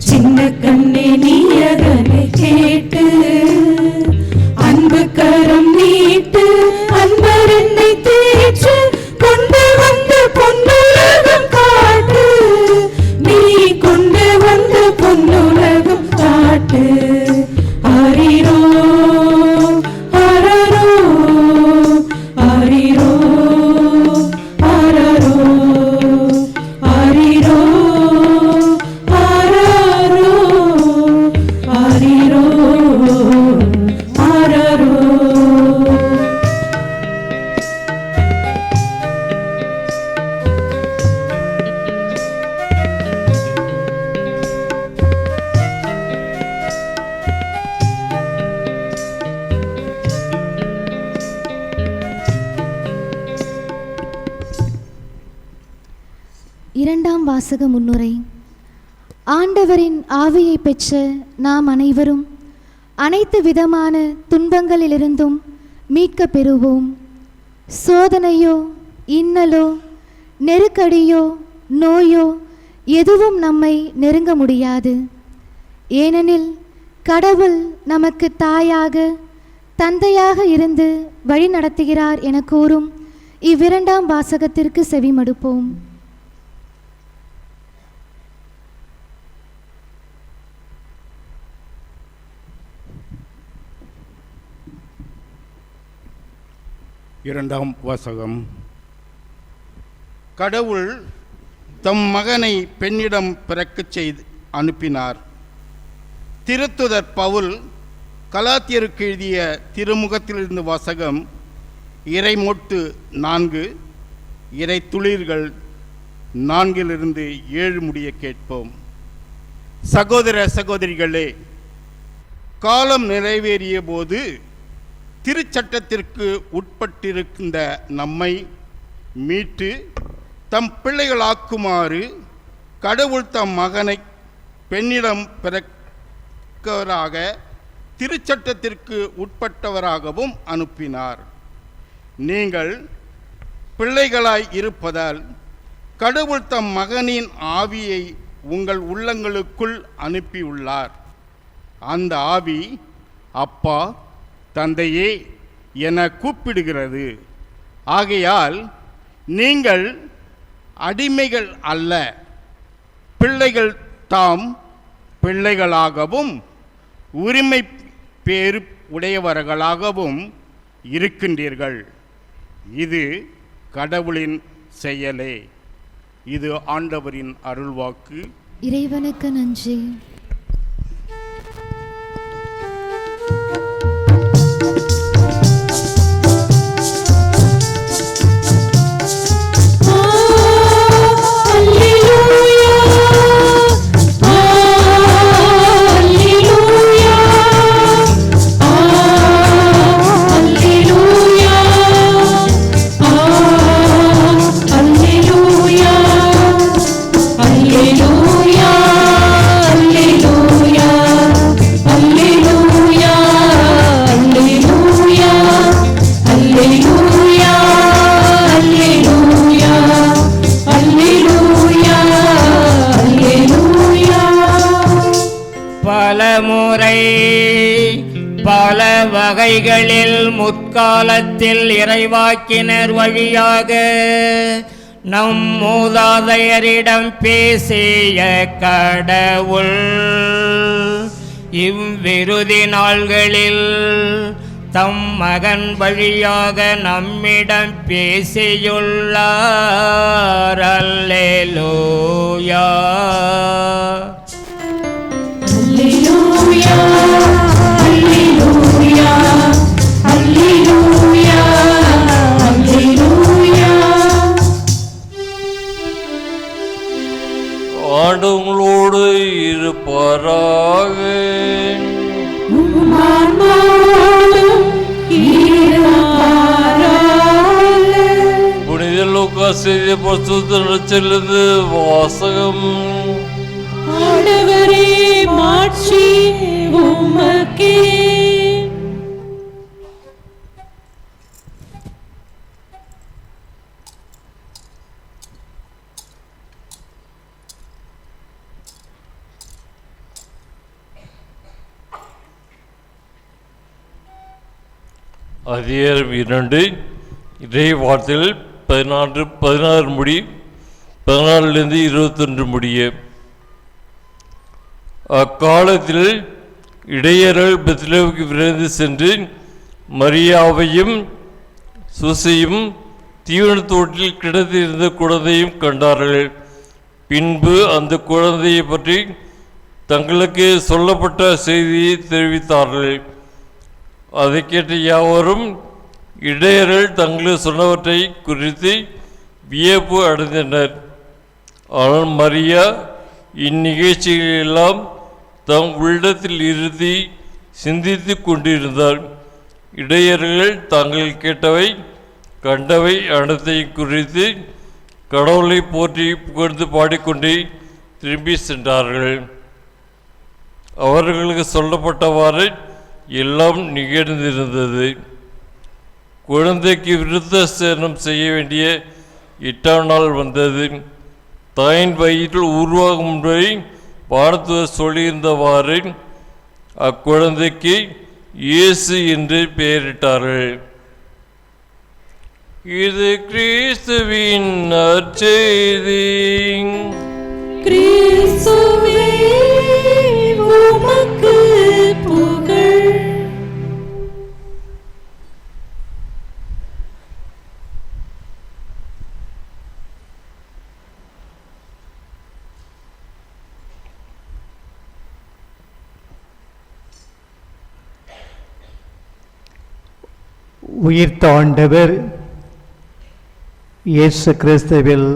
சின்ன கண்ணே நீ அதனை கேட்டு அன்பு கரம் நீட்டு அன்பர் என்னை தேற்று கொண்டு வந்து பொன்னுலகம் காட்டு நீ கொண்டு வந்து பொன்னுலகம் காட்டு ஆரிரோ ஆரரோ ஆரிரோ ஆரரோ ஆரிரோ ஆரரோ ஆரிரோ ஆரரோ. இரண்டாம் வாசக முன்னுரை. ஆண்டவரின் ஆவியை பெற்ற நாம் அனைவரும் அனைத்து விதமான துன்பங்களிலிருந்தும் மீட்க பெறுவோம். சோதனையோ இன்னலோ நெருக்கடியோ நோயோ எதுவும் நம்மை நெருங்க முடியாது. ஏனெனில் கடவுள் நமக்கு தாயாக தந்தையாக இருந்து வழி நடத்துகிறார் என கூறும் இவ்விரண்டாம் வாசகத்திற்கு செவிமடுப்போம். இரண்டாம் வாசகம். கடவுள் தம் மகனை பெண்ணிடம் பிறக்கச் செய்து அனுப்பினார். திருத்துதர் பவுல் கலாத்தியருக்கு எழுதிய திருமுகத்திலிருந்து வாசகம். இறைமொட்டு 4, இறை துளிர்கள் 4-7 முடிய கேட்போம். சகோதர சகோதரிகளே, காலம் நிறைவேறிய போது திருச்சட்டத்திற்கு உட்பட்டிருக்கின்ற நம்மை மீட்டு தம் பிள்ளைகளாக்குமாறு கடவுள் தம் மகனை பெண்ணிடம் பிறக்கவராக திருச்சட்டத்திற்கு உட்பட்டவராகவும் அனுப்பினார். நீங்கள் பிள்ளைகளாய் இருப்பதால் கடவுள் தம் மகனின் ஆவியை உங்கள் உள்ளங்களுக்குள் அனுப்பியுள்ளார். அந்த ஆவி அப்பா தந்தையே என கூப்பிடுகிறது. ஆகையால் நீங்கள் அடிமைகள் அல்ல, பிள்ளைகள் தாம் பிள்ளைகளாகவும் உரிமை பேறு உடையவர்களாகவும் இருக்கின்றீர்கள். இது கடவுளின் செயலே. இது ஆண்டவரின் அருள்வாக்கு. இறைவனுக்கு நன்றி. பல வகைகளில் முற்காலத்தில் இறைவாக்கினர் வழியாக நம் மூதாதையரிடம் பேசிய கடவுள் இவ்விருதி நாள்களில் தம் மகன் வழியாக நம்மிடம் பேசியுள்ளார். அல்லேலூயா. Alleluia, Alleluia, Alleluia, Alleluia. ஆண்டவங்களோடு இருப்பாராக. புனித லூக்கா செய்திய புத்தகத்திலிருந்து வாசகம். ஆண்டவரே மாட்சி உமக்கே. அதிகாரம் 2 இறை வார்த்தைகள் 16 முடி 14 21 முடிய. அக்காலத்தில் இடையர்கள் பெத்லகேமுக்கு விரைந்து சென்று மரியாவையும் சூசையும் தீவனத்தோட்டில் கிடந்திருந்த குழந்தையும் கண்டார்கள். பின்பு அந்த குழந்தையை பற்றி தங்களுக்கு சொல்லப்பட்ட செய்தியை தெரிவித்தார்கள். அதை கேட்ட யாவரும் இடையர்கள் தங்களுக்கு சொன்னவற்றை குறித்து வியப்பு அடைந்தனர். ஆனால் மரியா இந்நிகழ்ச்சிகளெல்லாம் தம் உள்ளத்தில் இறுதி சிந்தித்து கொண்டிருந்தார். இடையர்கள் தாங்கள் கேட்டவை கண்டவை அனைத்தையும் குறித்து கடவுளை போற்றி புகழ்ந்து பாடிக்கொண்டே திரும்பி சென்றார்கள். அவர்களுக்கு சொல்லப்பட்டவாறு எல்லாம் நிகழ்ந்திருந்தது. குழந்தைக்கு விருத்த சேதனம் செய்ய வேண்டிய 8ஆம் நாள் வந்தது. தாயின் வயிற்றில் உருவாகும் முன்பை வானதூதர் சொல்லியிருந்தவாறு அக்குழந்தைக்கு இயேசு என்று பெயரிட்டார்கள். இது கிறிஸ்துவின் நற்செய்தி. கிறிஸ்துவே உமக்கு புகழ். உயிர்த்த ஆண்டவர் இயேசு கிறிஸ்துவில்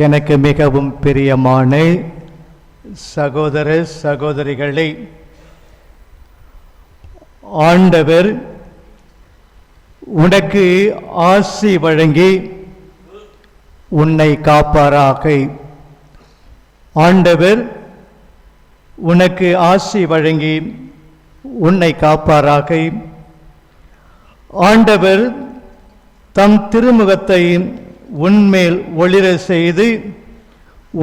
எனக்கு மிகவும் பிரியமான சகோதர சகோதரிகளை, ஆண்டவர் உனக்கு ஆசி வழங்கி உன்னை காப்பாராக. ஆண்டவர் உனக்கு ஆசி வழங்கி உன்னை காப்பாராக. ஆண்டவர் தம் திருமுகத்தை உன்மேல் ஒளிர செய்து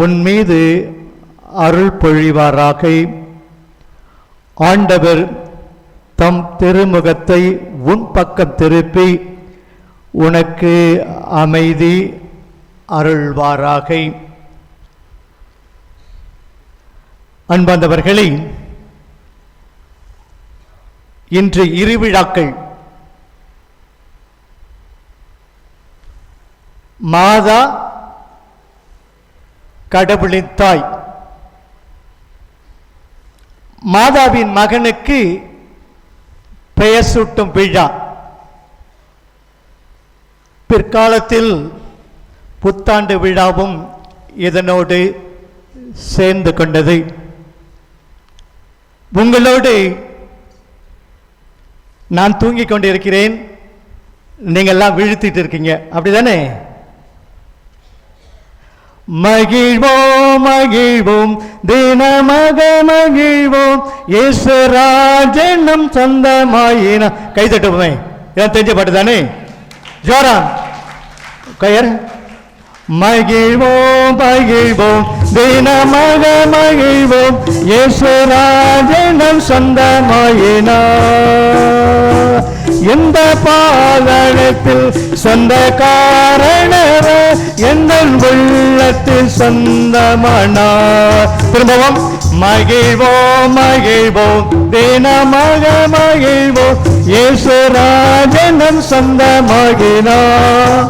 உன் மீது அருள் பொழிவாராக. ஆண்டவர் தம் திருமுகத்தை உன் பக்கம் திருப்பி உனக்கு அமைதி அருள்வாராக. அன்பார்ந்தவர்களே, இன்று இருவிழாக்கள். மாதா கடவுளின் தாய். மாதாவின் மகனுக்கு பெயர் சூட்டும் விழா. பிற்காலத்தில் புத்தாண்டு விழாவும் இதனோடு சேர்ந்து கொண்டது. உங்களோடு நான் தூங்கிக் கொண்டிருக்கிறேன், நீங்கள்லாம் விழுத்திட்டு இருக்கீங்க, அப்படிதானே? மகிழ்வோம் மகிழ்வோம் தினமக மகிழ்வோம் இயேசுராஜனும் சொந்தமாயின. கை தட்டுவோமே, இதான் தெரிஞ்ச பாட்டு தானே? ஜோரான் கையர். மகிழ்வோம் மகிழ்வோம் தினமக மகிழ்வோம் இயேசுராஜனும் சொந்தமாயின. எந்த பாதத்தில் சொந்த காரணவ எந்த உள்ளத்தில் சொந்தமானார். திரும்பவும் மகிழ்வோம் மகிழ்வோம் தினமாக மகிழ்வோம் இயேசுராஜனும் சொந்தமாகினார்.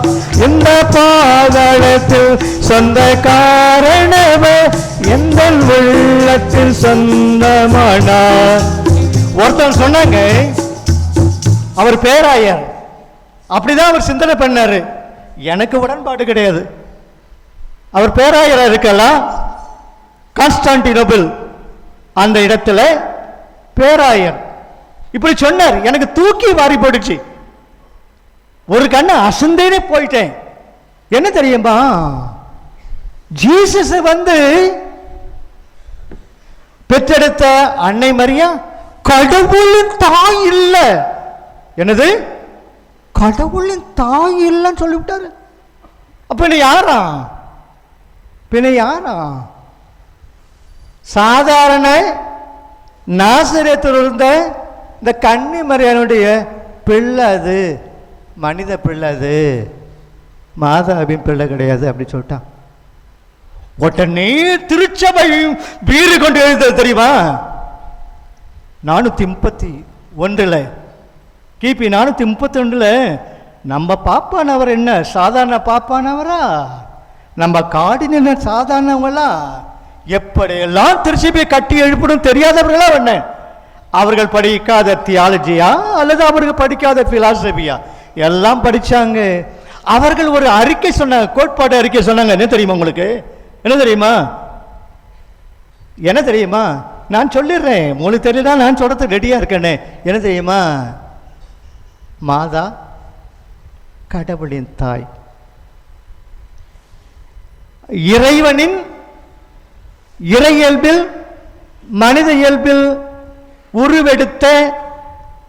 எந்த பாதத்தில் சொந்த காரணவ எந்த உள்ளத்தில் சொந்தமானார். ஒருத்தன் சொன்னாங்க, அவர் பேராயர், அப்படிதான் அவர் சிந்தனை பண்ணாரு. எனக்கு உடன்பாடு கிடையாது. அவர் பேராயராக இருக்கலாம், கான்ஸ்டான்டினோபிள் அந்த இடத்துல பேராயர் இப்படி சொன்னார். எனக்கு தூக்கி வாரி போட்டுச்சு. ஒரு கண்ணு அசந்தேனே போயிட்டேன். என்ன தெரியுமா, ஜீசஸ் பெற்றெடுத்த அன்னை மரியா கடவுளின் தாய் இல்லை. என்னது? கடவுளின் தாய் இல்லைன்னு சொல்லிவிட்டாரு. அப்ப யாரா? பின்ன யாரா? சாதாரண நாசரேத்தில் இருந்த இந்த கன்னி மரியானுடைய பிள்ளை அது, மனித பிள்ளை அது, மாதாவின் பிள்ளை கிடையாது அப்படி சொல்லிட்டான். உடனே திருச்சபையும் வீறு கொண்டு எழுத தெரியுமா? 431 கிபி 431 நம்ம பாப்பானவர் என்ன சாதாரண பாப்பானவரா? நம்ம கார்டினல் சாதாரணவங்களா? எப்படியெல்லாம் திருச்சபையை கட்டி எழுப்பணும் தெரியாதவர்களா என்ன? அவர்கள் படிக்காத தியாலஜியா அல்லது அவர்கள் படிக்காத பிலாசபியா? எல்லாம் படிச்சாங்க. அவர்கள் ஒரு அறிக்கை சொன்னாங்க, கோட்பாடு அறிக்கை சொன்னாங்க. என்ன தெரியுமா உங்களுக்கு? என்ன தெரியுமா? என்ன தெரியுமா? நான் சொல்லிடுறேன், உங்களுக்கு தெரியல, நான் சொல்றது ரெடியா இருக்கேன்னு. என்ன தெரியுமா? மாதா கடவுளின் தாய், இறைவனின் இறையியல்பில் மனித இயல்பில் உருவெடுத்த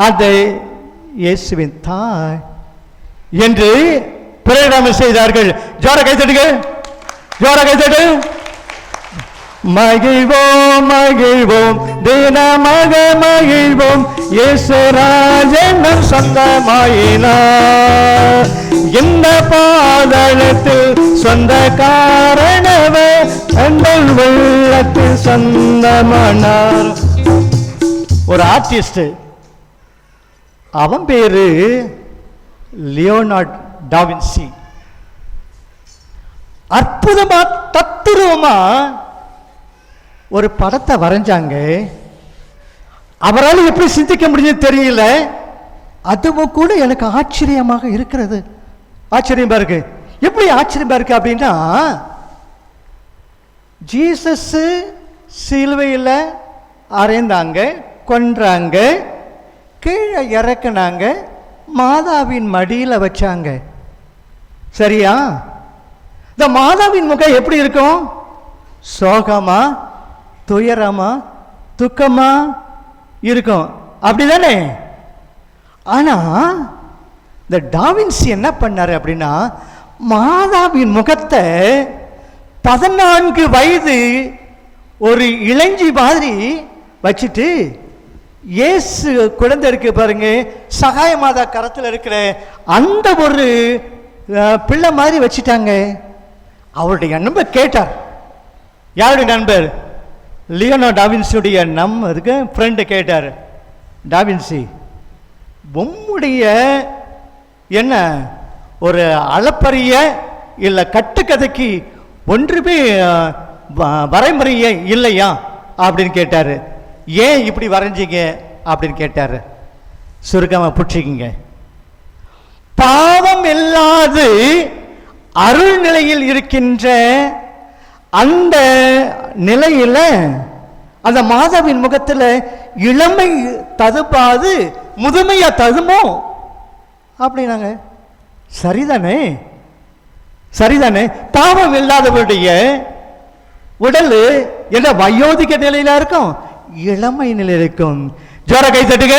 அந்த இயேசுவின் தாய் என்று பிரகடனம் செய்தார்கள். ஜோர கைத்தட்டுங்க, ஜோர கைத்தட்டு. மகிழ்வோம் மகிழ்வோம் தினமாக மகிழ்வோம், இயேசுராஜன் நம் சொந்தமாயினார். இந்த பாதளத்தில் சொந்த காரணமே எங்கள் உள்ளத்தில் சொந்தமானார். ஒரு ஆர்டிஸ்ட், அவன் பேரு லியோனார்டோ டாவின்சி. அற்புதமா தத்துருவமா ஒரு படத்தை வரைஞ்சாங்க. அவரால் எப்படி சிந்திக்க முடியுது தெரியல. அதுவும் கூட எனக்கு ஆச்சரியமாக இருக்கிறது. ஆச்சரியமா இருக்கு. எப்படி ஆச்சரியமா இருக்கு அப்படின்னா, ஜீசஸ் சிலுவையில் அறைந்தாங்க, கொன்றாங்க, கீழே இறக்குனாங்க, மாதாவின் மடியில் வச்சாங்க. சரியா? இந்த மாதாவின் முகம் எப்படி இருக்கும்? சோகமா, துயரமா, துக்கமா இருக்கும், அப்படிதானே? ஆனா இந்த டாவின்சி என்ன பண்ணாரு அப்படின்னா, மாதாவின் முகத்தை 14 வயது ஒரு இளைஞி மாதிரி வச்சுட்டு, இயேசு குழந்தை இருக்கு பாருங்க, சகாய மாதா கரத்தில் இருக்கிற அந்த ஒரு பிள்ளை மாதிரி வச்சுட்டாங்க. அவருடைய நண்பர் கேட்டார். யாருடைய நண்பர்? லியோனார்டோ டாவின்சியுடைய இருக்கு ஃப்ரெண்டு கேட்டார், டாவின்சி, உம்முடைய என்ன ஒரு அளப்பரிய இல்லை கட்டுக்கதைக்கு ஒன்றுமே வரைமுறையே இல்லையா அப்படின்னு கேட்டார். ஏன் இப்படி வரைஞ்சிங்க அப்படின்னு கேட்டார். சுருக்கமாக புடிச்சிக்கிங்க. பாவம் இல்லாது அருள் நிலையில் இருக்கின்ற அந்த நிலையில் அந்த மாதாவின் முகத்தில் இளமை ததுப்பாது முதுமையா ததுமோ அப்படின்னாங்க. சரிதானே? சரிதானே? பாவம் இல்லாதவருடைய உடல் என்ன வயோதிக நிலையில இருக்கும், இளமை நிலையில் இருக்கும். ஜோர கை தட்டுங்க.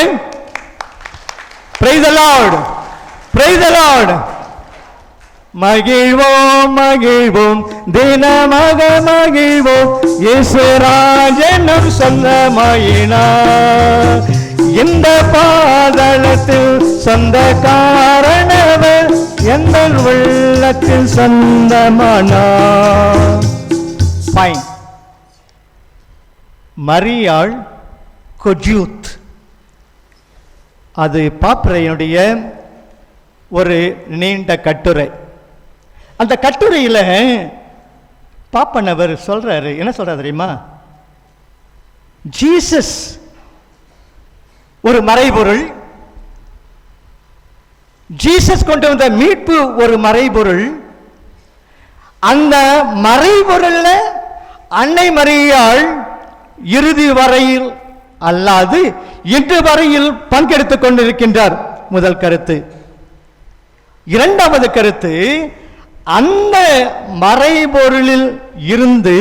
Praise the Lord. Praise the Lord. மகிழ்வோம் மகிழ்வோம் தினமாக மகிழ்வோம், இயேசுராஜன் நம் சொந்தமாயினார். இந்த பாதளத்தில் சொந்த காரணவர் எங்கள் உள்ளத்தில் சொந்தமானார். ஃபைன். மரியாள் கொஜூத், அது பாப்பரையனுடைய ஒரு நீண்ட கட்டுரை. அந்த கட்டுரையில் பாப்பனவர் சொல்றாரு, என்ன சொல்றாரு தெரியுமா? ஜீசஸ் ஒரு மறைபொருள், ஜீசஸ் கொண்டு வந்த மீட்பு ஒரு மறைபொருள். அந்த மறைபொருள்ல அன்னை மரியாள் இறுதி வரையில் அல்லாது இன்று வரையில் பங்கெடுத்துக் கொண்டிருக்கின்றார். முதல் கருத்து. இரண்டாவது கருத்து, அந்த மறைபொருளில் இருந்து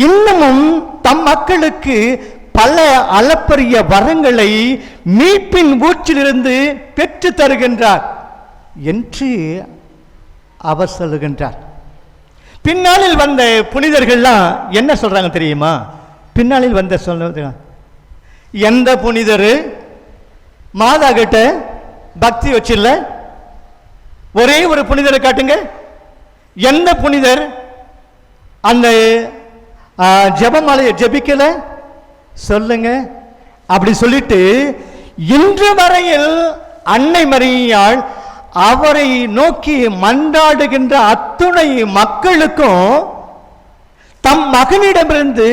இன்னமும் தம் மக்களுக்கு பல அளப்பரிய வரங்களை மீட்பின் ஊற்றிலிருந்து பெற்று தருகின்றார் என்று அவர் சொல்லுகின்றார். பின்னாளில் வந்த புனிதர்கள்லாம் என்ன சொல்றாங்க தெரியுமா? பின்னாளில் வந்த சொல்ல, எந்த புனிதர் மாதா கிட்ட பக்தி வச்சில்ல? ஒரே ஒரு புனிதரை காட்டுங்க. எந்த புனிதர் அந்த ஜெபமாலையை ஜெபிக்கல சொல்லுங்க. அப்படி சொல்லிட்டு இன்று வரையில் அன்னை மரியாள் அவரை நோக்கி மன்றாடுகின்ற அத்துணை மக்களுக்கும் தம் மகனிடமிருந்து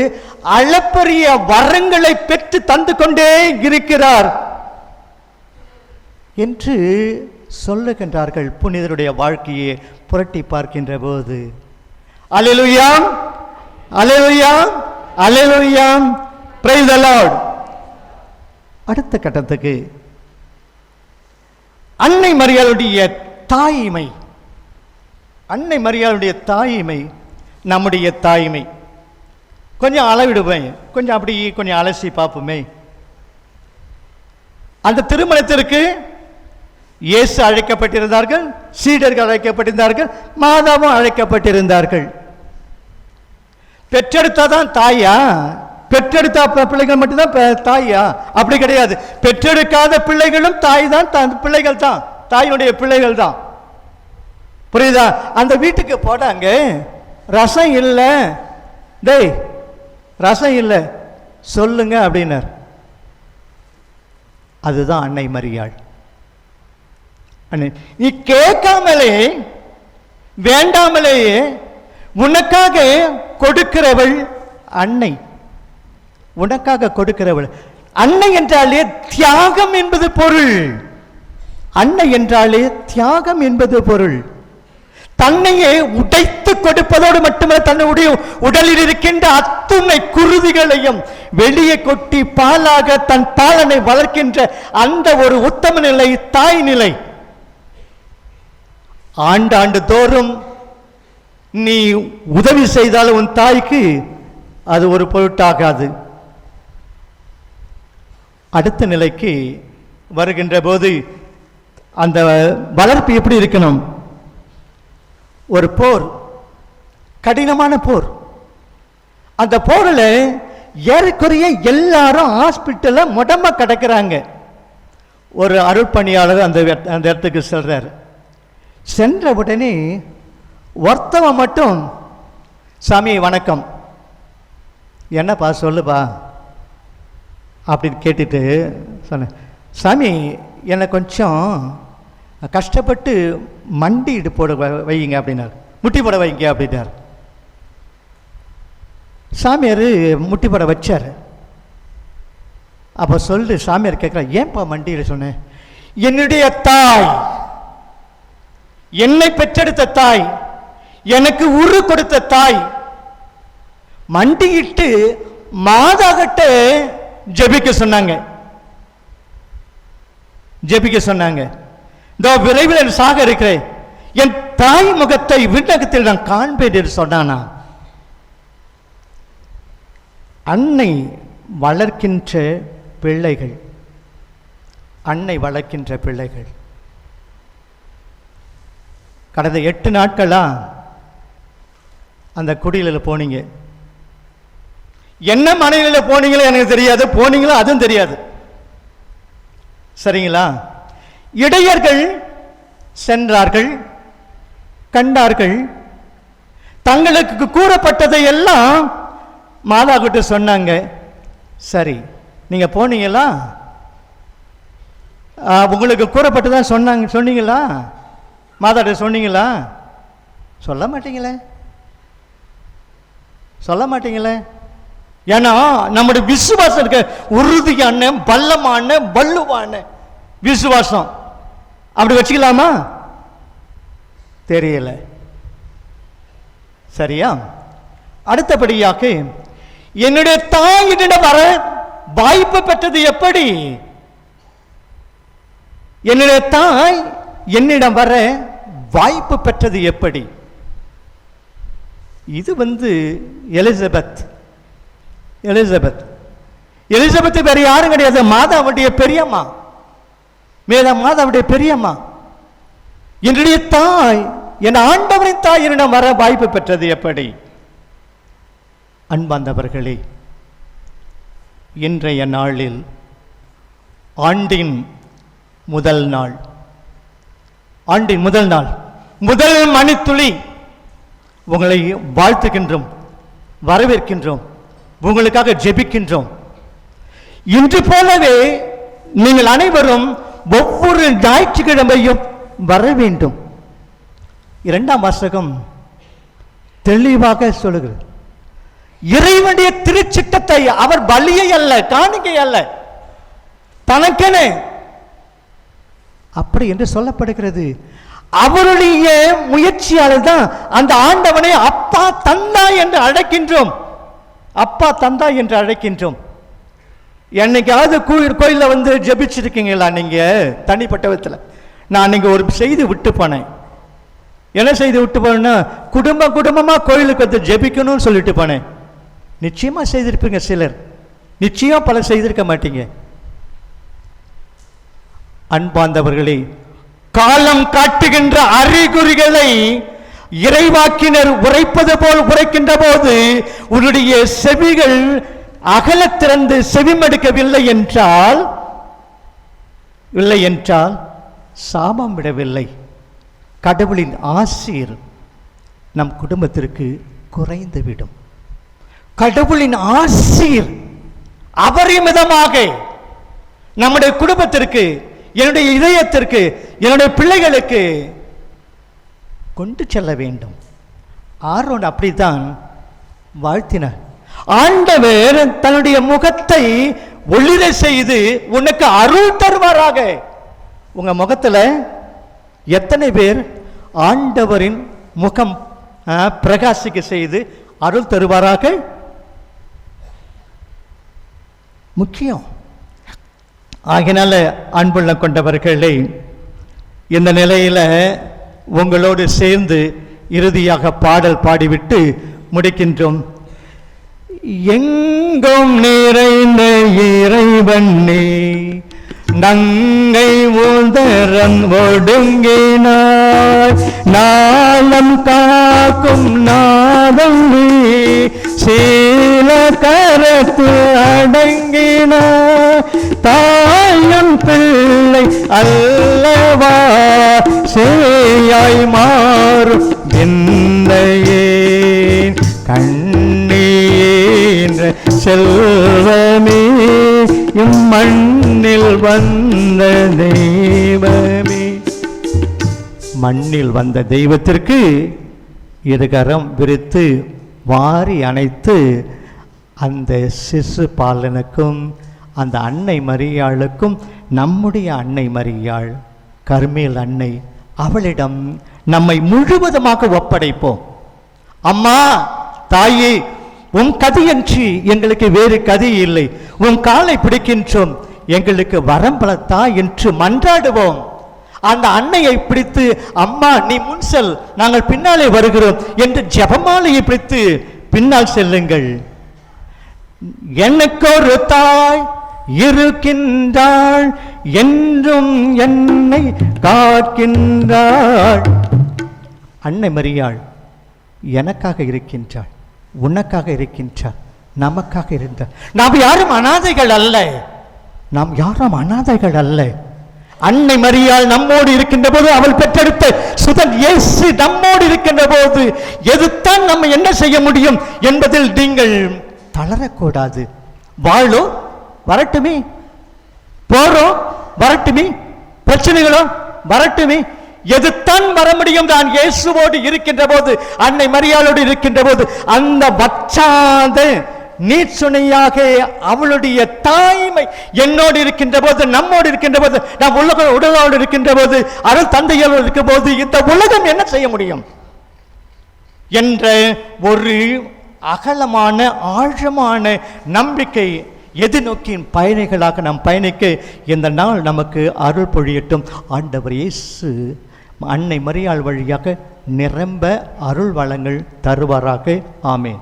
அளப்பரிய வரங்களை பெற்று தந்து கொண்டே இருக்கிறார் என்று சொல்லுகின்றார்கள். புனிதருடைய வாழ்க்கையை புரட்டி பார்க்கின்ற போது அல்லேலூயா, அல்லேலூயா, அல்லேலூயா, பிரைஸ் தி லார்ட். அடுத்த கட்டத்துக்கு அன்னை மரியாளுடைய தாய்மை, அன்னை மரியாளுடைய தாய்மை நம்முடைய தாய்மை. கொஞ்சம் அளவிடுவேன், கொஞ்சம் அப்படி கொஞ்சம் அலசி பார்ப்போமே. அந்த திருமணத்திற்கு இயேசு அழைக்கப்பட்டிருந்தார்கள், சீடர்கள் அழைக்கப்பட்டிருந்தார்கள், மாதாவும் அழைக்கப்பட்டிருந்தார்கள். பெற்றெடுத்தாதான் தாயா? பெற்றெடுத்த பிள்ளைகள் மட்டும்தான் தாயா? அப்படி கிடையாது. பெற்றெடுக்காத பிள்ளைகளும் தாய் தான், பிள்ளைகள் தான், தாயினுடைய பிள்ளைகள் தான். புரியுதா? அந்த வீட்டுக்கு போடாங்க, ரசம் இல்லை, டேய் ரசம் இல்லை சொல்லுங்க அப்படின்னார். அதுதான் அன்னை மரியாள். நீ கேட்காமலே வேண்டாமலேயே உனக்காக கொடுக்கிறவள் அன்னை, உனக்காக கொடுக்கிறவள் அன்னை என்றாலே தியாகம் என்பது பொருள். அன்னை என்றாலே தியாகம் என்பது பொருள். தன்னையே உடைத்து கொடுப்பதோடு மட்டுமல்ல, தன்னுடைய உடலில் இருக்கின்ற அத்துணை குருதிகளையும் வெளியே கொட்டி பாலாக தன் பாலனை வளர்க்கின்ற அந்த ஒரு உத்தம நிலை தாய் நிலை. ஆண்டாண்டு தோறும் நீ உதவி செய்தால் உன் தாய்க்கு அது ஒரு பொருட்டாகாது. அடுத்த நிலைக்கு வருகின்ற போது அந்த வளர்ப்பு எப்படி இருக்கணும்? ஒரு போர், கடினமான போர். அந்த போரில் ஏறக்குறைய எல்லாரும் ஹாஸ்பிட்டல்ல முடமா கிடக்கிறாங்க. ஒரு அருட்பணியாளர் அந்த இடத்துக்கு செல்றார். சென்ற உடனே ஒருத்தவன் மட்டும், சாமி வணக்கம், என்னப்பா சொல்லுப்பா அப்படின்னு கேட்டுட்டு சொன்னேன், சாமி என்னை கொஞ்சம் கஷ்டப்பட்டு மண்டி போட வைங்க அப்படின்னார். முட்டி போட வைங்க அப்படின்னார். சாமியார் முட்டி போட வச்சார். அப்போ சொல்லு, சாமியார் கேட்குறா, ஏன்பா மண்டியில் சொன்னேன்? என்னுடைய தாய், என்னை பெற்றெடுத்த தாய், எனக்கு உரு கொடுத்த தாய் மண்டியிட்டு மாதாகிட்ட ஜெபிக்க சொன்னாங்க, ஜெபிக்க சொன்னாங்க. இந்த விரைவில் சாக இருக்கிறேன், என் தாய் முகத்தை விண்ணகத்தில் நான் காண்பேன் என்று சொன்னானா. அன்னை வளர்க்கின்ற பிள்ளைகள், அன்னை வளர்க்கின்ற பிள்ளைகள். கடந்த 8 நாட்களா அந்த குடியில் போனீங்க. என்ன மனைவியில் போனீங்களோ எனக்கு தெரியாது, போனீங்களோ அதுவும் தெரியாது, சரிங்களா? இடையர்கள் சென்றார்கள், கண்டார்கள், தங்களுக்கு கூறப்பட்டதை எல்லாம் மாதா கிட்ட சொன்னாங்க. சரி, நீங்க போனீங்களா? உங்களுக்கு கூறப்பட்டதான் சொன்னாங்க, சொன்னீங்களா? மாதாட்ட சொன்னீங்களா? சொல்ல மாட்டீங்களே, சொல்ல மாட்டீங்களே. ஏன்னா நம்முடைய விசுவாசம் இருக்க உறுதியான, பல்லமான, வள்ளுவான விசுவாசம். அப்படி வச்சுக்கலாமா? தெரியல. சரியா? அடுத்தபடியாக என்னுடைய தாயிடம் வர வாய்ப்பு பெற்றது எப்படி? என்னுடைய தாய் என்னிடம் வர வாய்ப்பு பெற்றது எப்படி? இது எலிசபெத். எலிசபெத் எலிசபெத் வேற யாரும் கிடையாது, மாதாவுடைய பெரியம்மா, மாதாவுடைய பெரியம்மா. என்னுடைய தாய், என் ஆண்டவரின் தாய் என்னிடம் வர வாய்ப்பு பெற்றது எப்படி? அன்பார்ந்தவர்களே, இன்றைய நாளில் ஆண்டின் முதல் நாள், ஆண்டின் முதல் நாள், முதல் மணித்துளி உங்களை வாழ்த்துகின்றோம், வரவேற்கின்றோம், உங்களுக்காக ஜெபிக்கின்றோம். இன்று போலவே நீங்கள் அனைவரும் ஒவ்வொரு ஞாயிற்றுக்கிழமையும் வர வேண்டும். 2ஆம் வாசகம் தெளிவாக சொல்லுகிறது, இறைவனுடைய திருச்சிட்டத்தை அவர் பலியை அல்ல, காணிக்கை அல்ல, தனக்கென அப்படி என்று சொல்லப்படுகிறது. அவருடைய முயற்சியால் தான் அந்த ஆண்டவனை அப்பா தந்தா என்று அழைக்கின்றோம். அப்பா தந்தா என்று அழைக்கின்றோம். என்னைக்காவது கோயிலில் வந்து ஜெபிச்சிருக்கீங்களா நீங்க தனிப்பட்ட விதத்தில்? நான் நீங்க ஒரு செய்தி விட்டு போனேன். என்ன செய்தி விட்டு போனேன்னா, குடும்பமா கோயிலுக்கு வந்து ஜெபிக்கணும்னு சொல்லிட்டு போனேன். நிச்சயமா செய்திருப்பீங்க சிலர், நிச்சயம் பல செய்திருக்க மாட்டீங்க. அன்பார்ந்தவர்களே, காலம் காட்டுகின்ற அறிகுறிகளை இறைவாக்கினர் உரைப்பது போல் உரைக்கின்ற போது உன்னுடைய செவிகள் அகல திறந்து செவிமடுக்கவில்லை என்றால் சாபம் விடவில்லை. கடவுளின் ஆசீர் நம் குடும்பத்திற்கு குறைந்துவிடும். கடவுளின் ஆசீர் அபரிமிதமாக நம்முடைய குடும்பத்திற்கு, என்னுடைய இதயத்திற்கு, என்னுடைய பிள்ளைகளுக்கு கொண்டு செல்ல வேண்டும். ஆரோன் அப்படித்தான் வாழ்த்தினார். ஆண்டவர் தன்னுடைய முகத்தை ஒளிர செய்து உனக்கு அருள் தருவாராக. உங்க முகத்துல எத்தனை பேர் ஆண்டவரின் முகம் பிரகாசிக்க செய்து அருள் தருவாராக? முக்கியம். ஆகினால அன்புள்ள கொண்டவர்களே, இந்த நிலையில உங்களோடு சேர்ந்து இறுதியாக பாடல் பாடிவிட்டு முடிக்கின்றோம். எங்கும் நிறைந்த இறைவன் நீ, நங்கை உதரம் ஒடுங்கினாய், நாளம் காக்கும் நாதம் நீ, சீல கரத்து அடங்கினாய், தாயம் பிள்ளை அல்லவா சேயாய் மாறும் என்னையே கண்ணீர் செல்வமே இம்மண்ணில் வந்த தெய்வமே. மண்ணில் வந்த தெய்வத்திற்கு இருகரம் விரித்து வாரி அணைத்து அந்த சிசு பாலனுக்கும் அந்த அன்னை மரியாளுக்கும் நம்முடைய அன்னை மரியாள் கர்மேல் அன்னை, அவளிடம் நம்மை முழுவதுமாக ஒப்படைப்போம். அம்மா, தாயே, உன் கதியன்றி எங்களுக்கு வேறு கதி இல்லை, உன் காலை பிடிக்கின்றோம், எங்களுக்கு வரம் பலத்தா என்று மன்றாடுவோம். அந்த அன்னையை பிடித்து, அம்மா நீ முன் செல், நாங்கள் பின்னாலே வருகிறோம் என்று ஜெபமாலையை பிடித்து பின்னால் செல்லுங்கள். எனக்கு ஒரு தாய் இருக்கின்றாள், என்றும் என்னை காக்கின்றாள். அன்னை மரியாள் எனக்காக இருக்கின்றாள், உனக்காக இருக்கின்றாள், நமக்காக இருந்தாள். நாம் யாரும் அனாதைகள் அல்ல, நாம் யாரும் அனாதைகள் அல்ல. அன்னை மரியாள் நம்மோடு இருக்கின்ற போது, அவள் பெற்றெடுத்த சுதன் இயேசு நம்மோடு இருக்கின்ற போது எதுதான் நம்ம என்ன செய்ய முடியும் என்பதில் நீங்கள் தளரக்கூடாது. வாழும் வரட்டுமே, போறோம் வரட்டுமே, பிரச்சனைகளும் வரட்டுமே, எதுதான் வர முடியும்? தான் இயேசுவோடு இருக்கின்ற போது, அன்னை மரியாளோடு இருக்கின்ற போது, அந்த வற்றாத நீர்ச்சுனையாக அவளுடைய தாய்மை என்னோடு இருக்கின்ற போது, நம்மோடு இருக்கின்ற போது, நாம் உடலோடு இருக்கின்ற போது, அருள் தந்தையோடு இருக்கும் போது, இந்த உலகம் என்ன செய்ய முடியும் என்ற ஒரு அகலமான ஆழமான நம்பிக்கை எதிர்நோக்கின் பயணிகளாக நாம் பயணிக்க இந்த நாள் நமக்கு அருள் பொழியட்டும். ஆண்டவர் இயேசு அன்னை மரியாள் வழியாக நிரம்ப அருள் வளங்கள் தருவாராக. ஆமென்.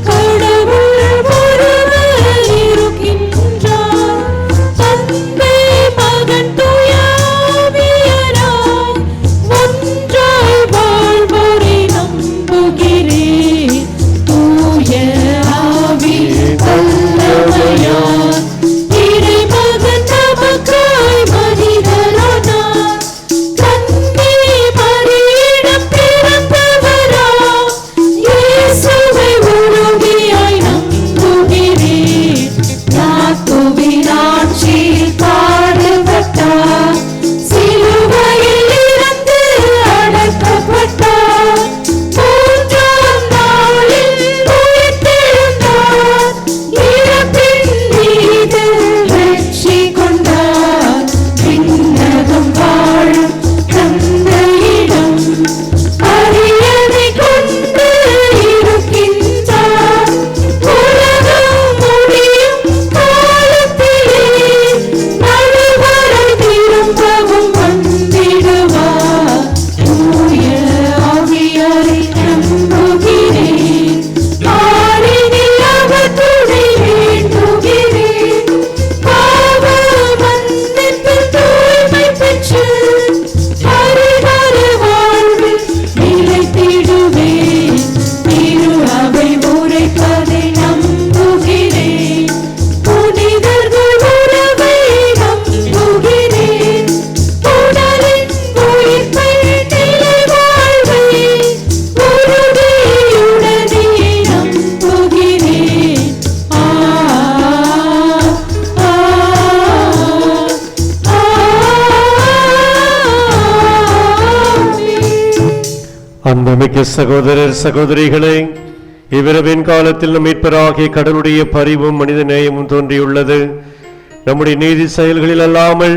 கடவுள் ஒருவர் இருக்கின்றார், தந்தை அன்புமிக்க சகோதரர் சகோதரிகளே, இவ்விரவின் காலத்தில் நம் மீட்பராகிய கடவுளுடைய பரிவும் மனித நேயமும் தோன்றியுள்ளது. நம்முடைய நீதி செயல்களில் அல்லாமல்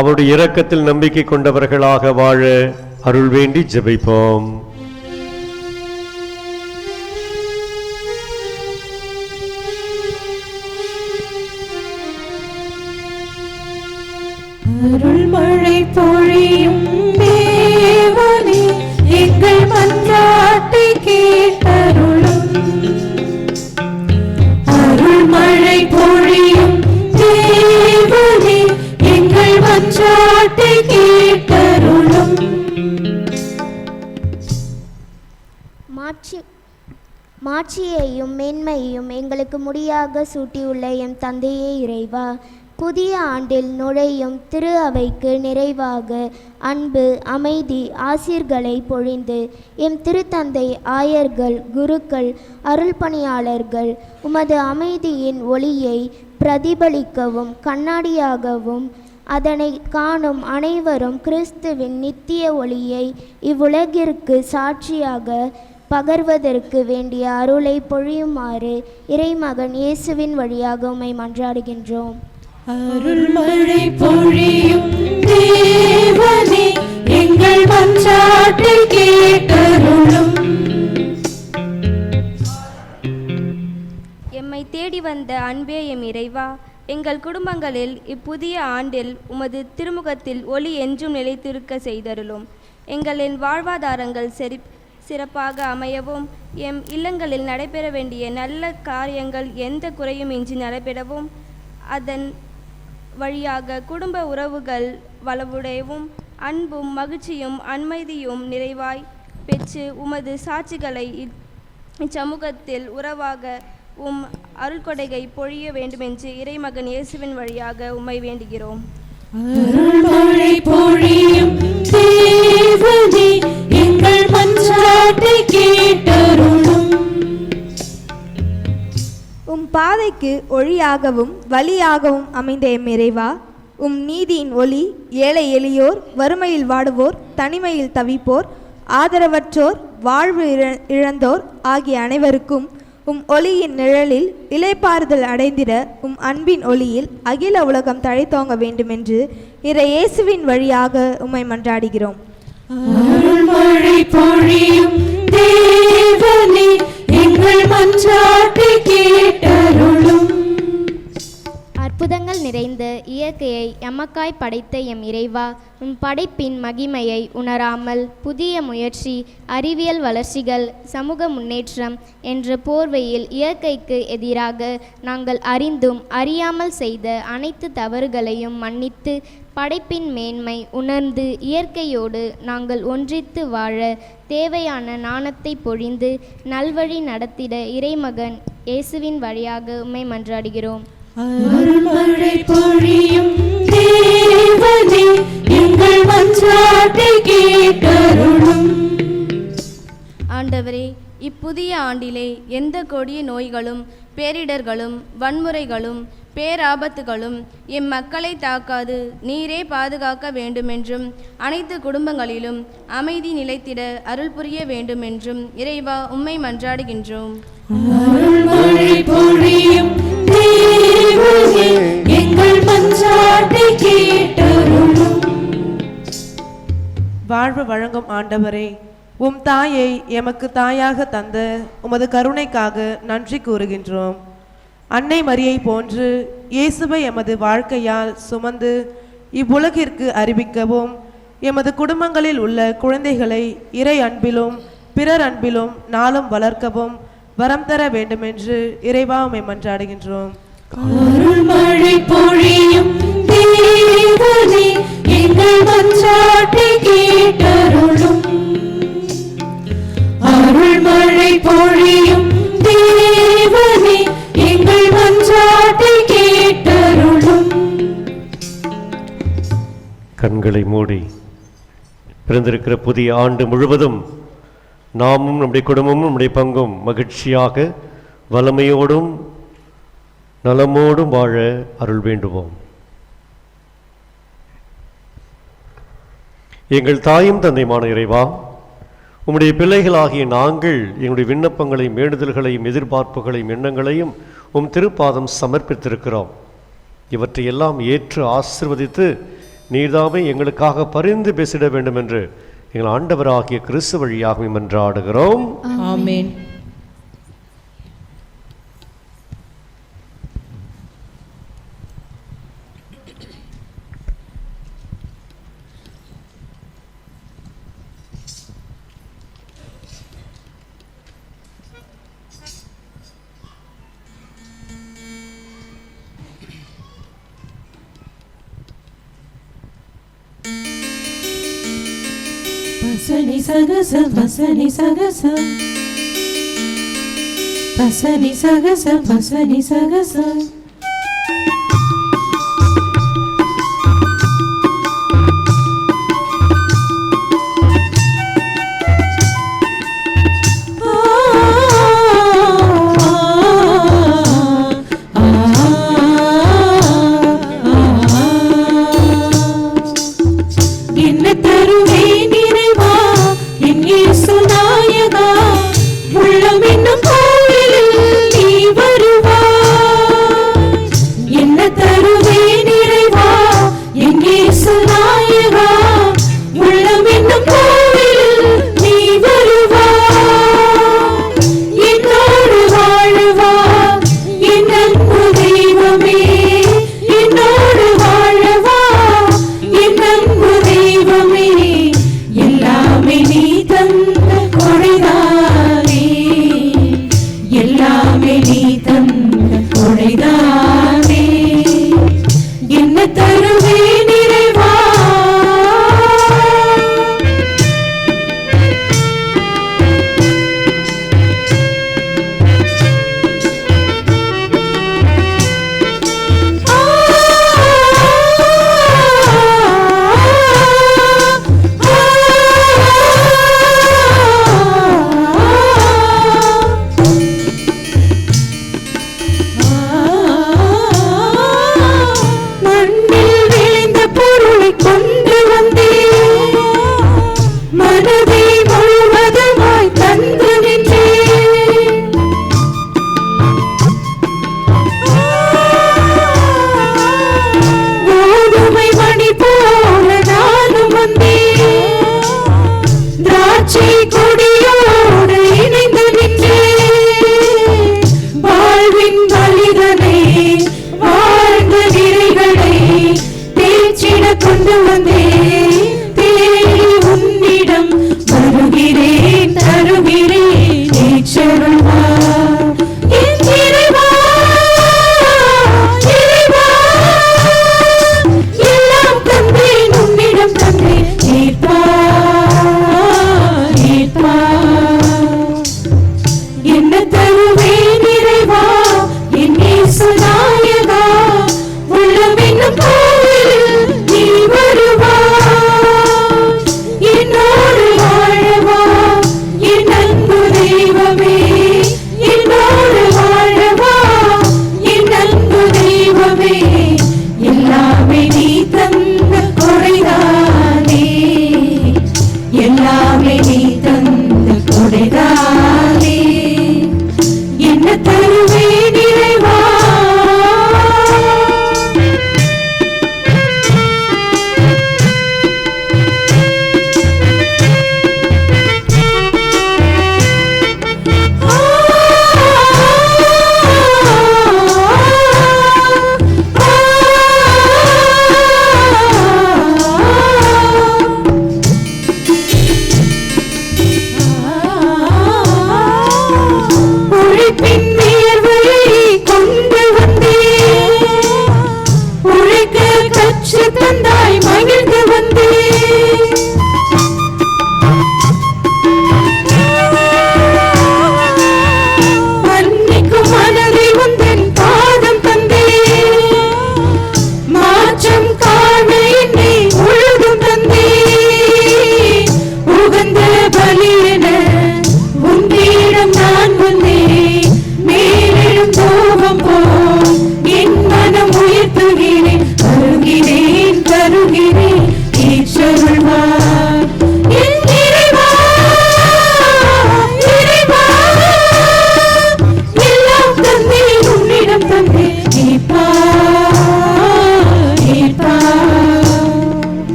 அவருடைய இரக்கத்தில் நம்பிக்கை கொண்டவர்களாக வாழ அருள் வேண்டி ஜெபிப்போம். அருள்மழை பொழியும் தேவனே, எங்கள் மன்றாட்டை கேட்டருளும். அருள்மழை பொழியும் தேவனே, எங்கள் மன்றாட்டை கேட்டருளும். மாட்சியையும் மேன்மையையும் எங்களுக்கு முடியாக சூட்டியுள்ள எம் தந்தையே இறைவா, புதிய ஆண்டில் நுழையும் திரு அவைக்கு நிறைவாக அன்பு, அமைதி, ஆசீர்களை பொழிந்து எம் திருத்தந்தை, ஆயர்கள், குருக்கள், அருள் பணியாளர்கள் உமது அமைதியின் ஒளியை பிரதிபலிக்கவும் கண்ணாடியாகவும் அதனை காணும் அனைவரும் கிறிஸ்துவின் நித்திய ஒளியை இவ்வுலகிற்கு சாட்சியாக பகர்வதற்கு வேண்டிய அருளை பொழியுமாறு இறைமகன் இயேசுவின் வழியாக உம்மை மன்றாடுகின்றோம். அருள்மழை பொழியும் தேவனே, எங்கள் மன்றாட்டை கேட்டருளும். எம்மை தேடி வந்த அன்பே எம் இறைவா, எங்கள் குடும்பங்களில் இப்புதிய ஆண்டில் உமது திருமுகத்தில் ஒளி என்றும் நிலைத்திருக்க செய்தருளும். எங்களின் வாழ்வாதாரங்கள் சிறப்பாக அமையவும், எம் இல்லங்களில் நடைபெற வேண்டிய நல்ல காரியங்கள் எந்த குறையும் இன்றி நடைபெறவும், அதன் வழியாக குடும்ப உறவுகள் வளவுடையவும், அன்பும் மகிழ்ச்சியும் அமைதியும் நிறைவாய் பெற்று உமது சாட்சிகளை இச்சமூகத்தில் உறவாக உம் அருள்கொடையை பொழிய வேண்டுமென்று இறைமகன் இயேசுவின் வழியாக உம்மை வேண்டுகிறோம். அருள்மழை பொழியும் தேவனே, எங்கள் மன்றாட்டை கேட்டருளும். உம் பாதைக்கு ஒளியாகவும் வழியாகவும் அமைந்த எம் இறைவா, உம் நீதியின் ஒளி ஏழை எளியோர், வறுமையில் வாடுவோர், தனிமையில் தவிப்போர், ஆதரவற்றோர், வாழ்வு இழந்தோர் ஆகிய அனைவருக்கும் உம் ஒளியின் நிழலில் இளைப்பாறுதல் அடைந்திட உம் அன்பின் ஒளியில் அகில உலகம் தழைத்தோங்க வேண்டுமென்று இறை இயேசுவின் வழியாக உம்மை மன்றாடுகிறோம். அருள்மழை பொழியும் தேவனே, எங்கள் மன்றாட்டை கேட்டருளும். அற்புதங்கள் நிறைந்த இயற்கையை எமக்காய் படைத்த எம் இறைவா, உம் படைப்பின் மகிமையை உணராமல் புதிய முயற்சி, அறிவியல் வளர்ச்சிகள், சமூக முன்னேற்றம் என்ற போர்வையில் இயற்கைக்கு எதிராக நாங்கள் அறிந்தும் அறியாமல் செய்த அனைத்து தவறுகளையும் மன்னித்து படைப்பின் மேன்மை உணர்ந்து இயற்கையோடு நாங்கள் ஒன்றித்து வாழ தேவையான ஞானத்தை பொழிந்து நல்வழி நடத்திட இறைமகன் இயேசுவின் வழியாக உம்மை மன்றாடுகிறோம். அருள்மழை பொழியும் தேவனே, எங்கள் மன்றாட்டை கேட்டருளும். ஆண்டவரே, இப்புதிய ஆண்டிலே எந்த கொடிய நோய்களும் பேரிடர்களும் வன்முறைகளும் பேராபத்துகளும் எம் மக்களை தாக்காது நீரே பாதுகாக்க வேண்டுமென்றும் அனைத்து குடும்பங்களிலும் அமைதி நிலைத்திட அருள் புரிய வேண்டுமென்றும் இறைவா உம்மை மன்றாடுகின்றோம். அருள்மழை பொழியும் தேவனே, எங்கள் மன்றாட்டை கேட்டருளும். வாழ்வு வழங்கும் ஆண்டவரே, உம் தாயை எமக்கு தாயாக தந்த உமது கருணைக்காக நன்றி கூறுகின்றோம். அன்னை மரியை போன்று இயேசுவை எமது வாழ்க்கையால் சுமந்து இவ்வுலகிற்கு அறிவிக்கவும், எமது குடும்பங்களில் உள்ள குழந்தைகளை இறை அன்பிலும் பிறர் அன்பிலும் நாளும் வளர்க்கவும் வரம் தர வேண்டுமென்று இறைவா உம்மை மன்றாடுகின்றோம். அருள்மழை பொழியும் தேவனே, எங்கள் மன்றாட்டை கேட்டருளும். அருள்மழை பொழியும் தேவனே, எங்கள் மன்றாட்டை கேட்டருளும். கண்களை மூடி பிறந்திருக்கிற புதிய ஆண்டு முழுவதும் நாமும் நம்முடைய குடும்பமும் நம்முடைய பங்கும் மகிழ்ச்சியாக வளமையோடும் நலமோடும் வாழ அருள் வேண்டுவோம். எங்கள் தாயும் தந்தையுமான இறைவா, உம்முடைய பிள்ளைகளாகிய நாங்கள் எங்களுடைய விண்ணப்பங்களையும் வேண்டுதல்களையும் எதிர்பார்ப்புகளையும் எண்ணங்களையும் உம் திருப்பாதம் சமர்ப்பித்திருக்கிறோம். இவற்றை எல்லாம் ஏற்று ஆசீர்வதித்து நீர்தாமே எங்களுக்காக பரிந்து பேசிட வேண்டும் என்று எங்கள் ஆண்டவராகிய கிறிஸ்து வழியாக மன்றாடுகிறோம். ஆமென். பசனி சகச பசனி சகச பசனி சகச பசனி சகச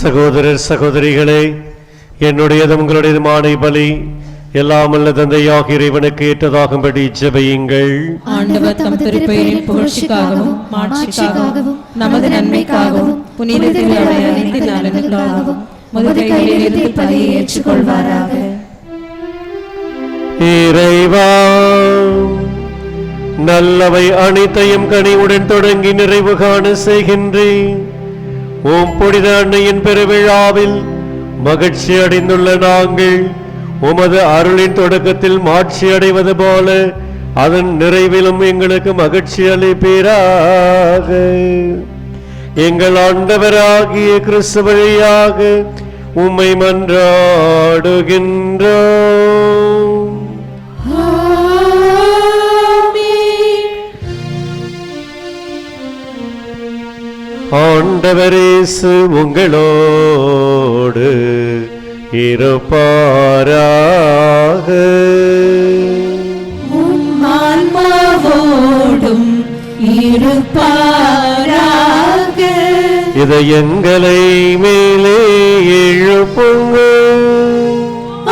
சகோதரர் சகோதரிகளே, என்னுடையதும் உங்களுடையதுமான பலி எல்லாம் வல்ல தந்தையாகிய இறைவனுக்கு ஏற்றதாகும்படி ஜெபியுங்கள். ஆண்டவர் தம் திருப்பெயரின் புகழ்ச்சிக்காகவும் மாட்சிக்காகவும் நமது நன்மைக்காகவும் புனித திருவிழா அனைத்து நலனுக்காகவும் உமது கையிலிருந்து பலியை ஏற்றுக்கொள்வாராக. இறைவா, நல்லவை அனைத்தையும் கனிவுடன் தொடங்கி நிறைவு காண செய்கின்றேன். ஓம் புனித அன்னையின் பெருவிழாவில் மகிழ்ச்சி அடைந்துள்ள நாங்கள் உமது அருளின் தொடக்கத்தில் மாட்சி அடைவது போல அதன் நிறைவிலும் எங்களுக்கு மகிழ்ச்சி அளிப்பீராக. எங்கள் ஆண்டவராகிய கிறிஸ்து வழியாக உம்மை மன்றாடுகின்றோம். ஆண்டவரேசு உங்களோடு இருப்பாராக. ஆன்மாவோடும் இருப்பாராக. இதயங்களை மேலே எழுப்புங்கள்.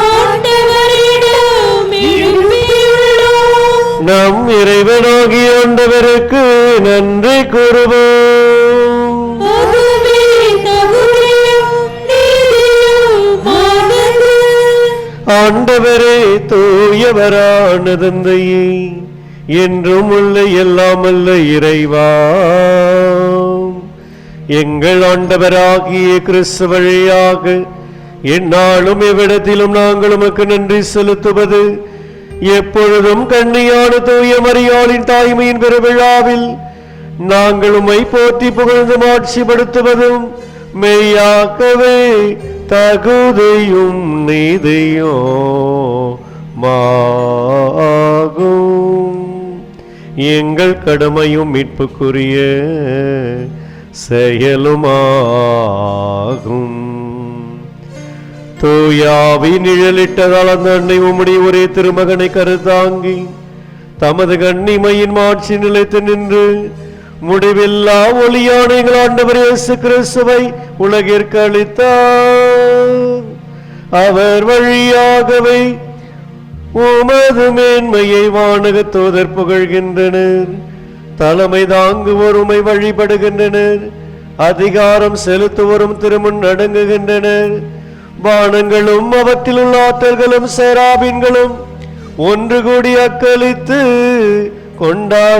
ஆண்டவரிடம் எழுப்பியுள்ளோம். நம் இறைவனாகிய ஆண்டவருக்கு நன்றி கூறுவோம். அதுவே தகுதியும் நீதியுமானது. ஆண்டவரே, தூயவரான தந்தையே, என்றும் உள்ள எல்லாம் அல்ல இறைவா, எங்கள் ஆண்டவராகிய கிறிஸ்து வழியாக எந்நாளும் எவ்விடத்திலும் நாங்கள் உமக்கு நன்றி செலுத்துவது எப்பொழுதும் கன்னியான தூய மரியாளின் தாய்மையின் பெருவிழாவில் நாங்கள் உம்மை போற்றி புகழ்ந்து மாட்சிப்படுத்துவதும் மெய்யாக்கவே தகுதியும் நீதியோ மாகும். எங்கள் கடமையும் மீட்புக்குரிய செயலுமாகும். தூயாவி நிழலிட்டதால் அந்த அன்னை உம்முடைய ஒரே திருமகனை கருத்தாங்கி தமது கன்னிமையின் மாட்சி நிலைத்து நின்று முடிவில்லா ஒளியான எங்கள் ஆண்டவர் இயேசு கிறிஸ்துவை உலகிற்கு அளித்தார். அவர் வழியாகவே உமது மேன்மையை வானக தூதர் புகழ்கின்றனர். தலைமை தாங்குவோர் உமை வழிபடுகின்றனர். அதிகாரம் செலுத்துவோரும் திருமுன் அடங்குகின்றனர். வானங்களும் அவற்றில் உள்ள ஆற்றல்களும் சேராபீன்களும் ஒன்று கூடி அக்களித்து கொண்டாடுகின்றனர்.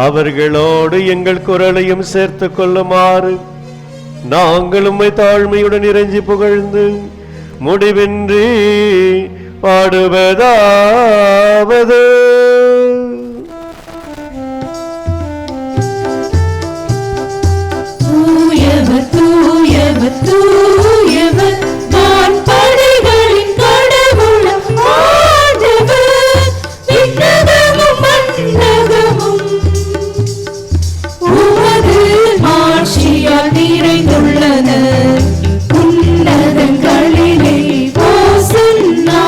அவர்களோடு எங்கள் குரலையும் சேர்த்து கொள்ளுமாறு நாங்கள் உம்மை தாழ்மையுடன் இறைஞ்சி புகழ்ந்து முடிவின்றி பாடுவதாவது. தூயவர் தூயவர் தூயவர் வான்படைகளின் கடவுள் ஆண்டவர். விண்ணகமும் மண்ணகமும் உமது மாட்சியால் நிறைந்துள்ளன. உன்னதங்களிலே ஓசன்னா,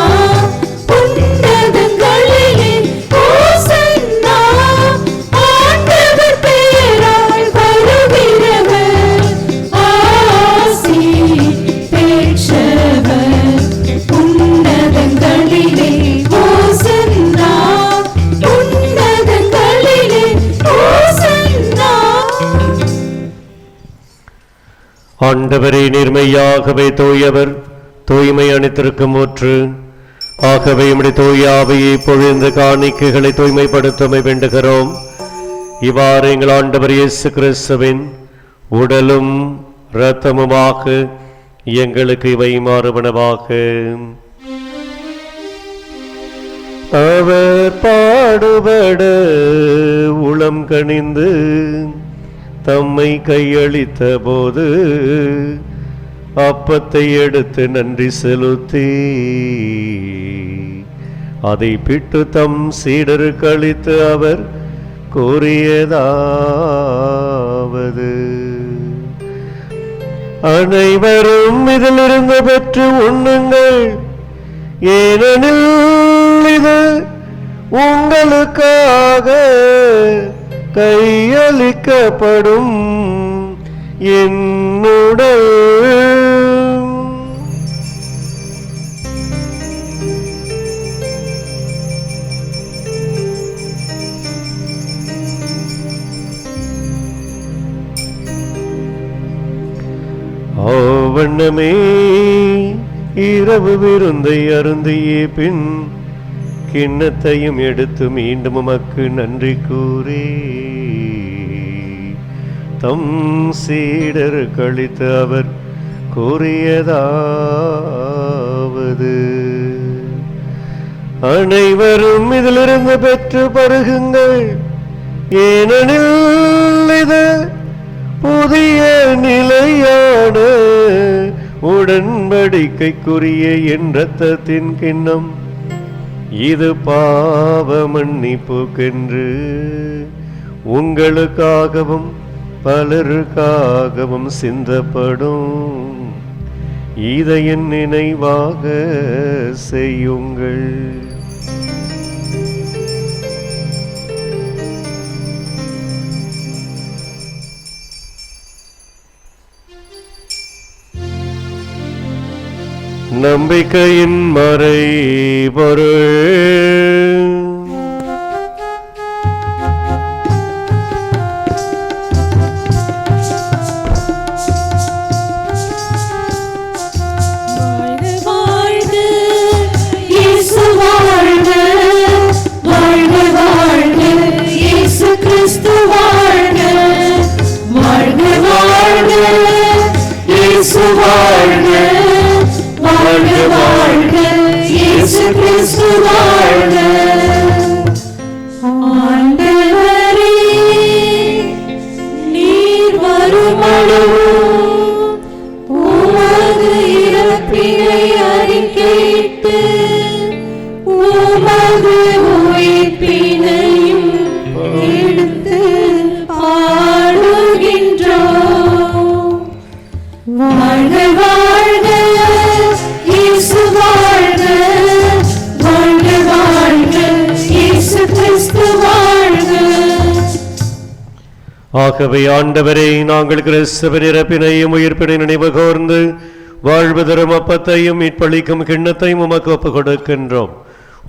உன்னதங்களிலே ஓசன்னா. ஆண்டவர் பெயரால் வருகிறவர் ஆசி பெற்றவர். உன்னதங்களிலே ஓசன்னா, உன்னதங்களிலே ஓசன்னா. ஆண்டவரே, நேர்மையாகவே தூயவர், தூய்மை அனைத்திற்கும் ஊற்று. ஆகவே உம்முடைய தூய ஆவியை பொழிந்த காணிக்கைகளை தூய்மைப்படுத்தமை வேண்டுகிறோம். இவ்வாறு எங்கள் ஆண்டவர் இயேசு கிறிஸ்துவின் உடலும் இரத்தமுமாக எங்களுக்கு இவை மாறுபனவாக. அவர் பாடுபட உளம் கனிந்து தம்மை கையளித்த போது அப்பத்தை எடுத்து நன்றி செலுத்தி அதை பிட்டு தம் சீடருக்கு அளித்து அவர் கூறியதாவது: அனைவரும் இதிலிருந்து பெற்று உண்ணுங்கள், ஏனெனில் இது உங்களுக்காக கையளிக்கப்படும் என்னுடல். ஆவண்ணமே இரவு விருந்தை அருந்திய பின் கிண்ணத்தையும் எடுத்து மீண்டும் உமக்கு நன்றி கூறி தம் சீடர் கழித்து அவர் கூறியதாவது: அனைவரும் இதிலிருந்து பெற்று பருகுங்கள், ஏனெனில் இது புதிய நிலையான உடன்படிக்கைக்குரிய என் இரத்தத்தின் கிண்ணம். இது பாவ மன்னிப்புக்கென்று உங்களுக்காகவும் பலருக்காகவும் சிந்தப்படும். இதை என் நினைவாக செய்யுங்கள். நம்பிக்கையின் மறைபொருள். நீர் வருமளவும் உமது இறப்பினை அறிக்கையிட்டு உமது உயிர்ப்பினையும் எடுத்து பாடுகின்றோம். வாழ்க வாழ்க இயேசு வாழ்க, வாழ்க வாழ்க இயேசு கிறிஸ்து வாழ்க. ஆகவே ஆண்டவரே, நாங்கள் கிறிஸ்துவின் இறப்பினையும் உயிர்ப்பினை நினைவு கூர்ந்து வாழ்வு தரும் அப்பத்தையும் மீட்பளிக்கும் கிண்ணத்தையும் உமக்கு ஒப்புக் கொடுக்கின்றோம்.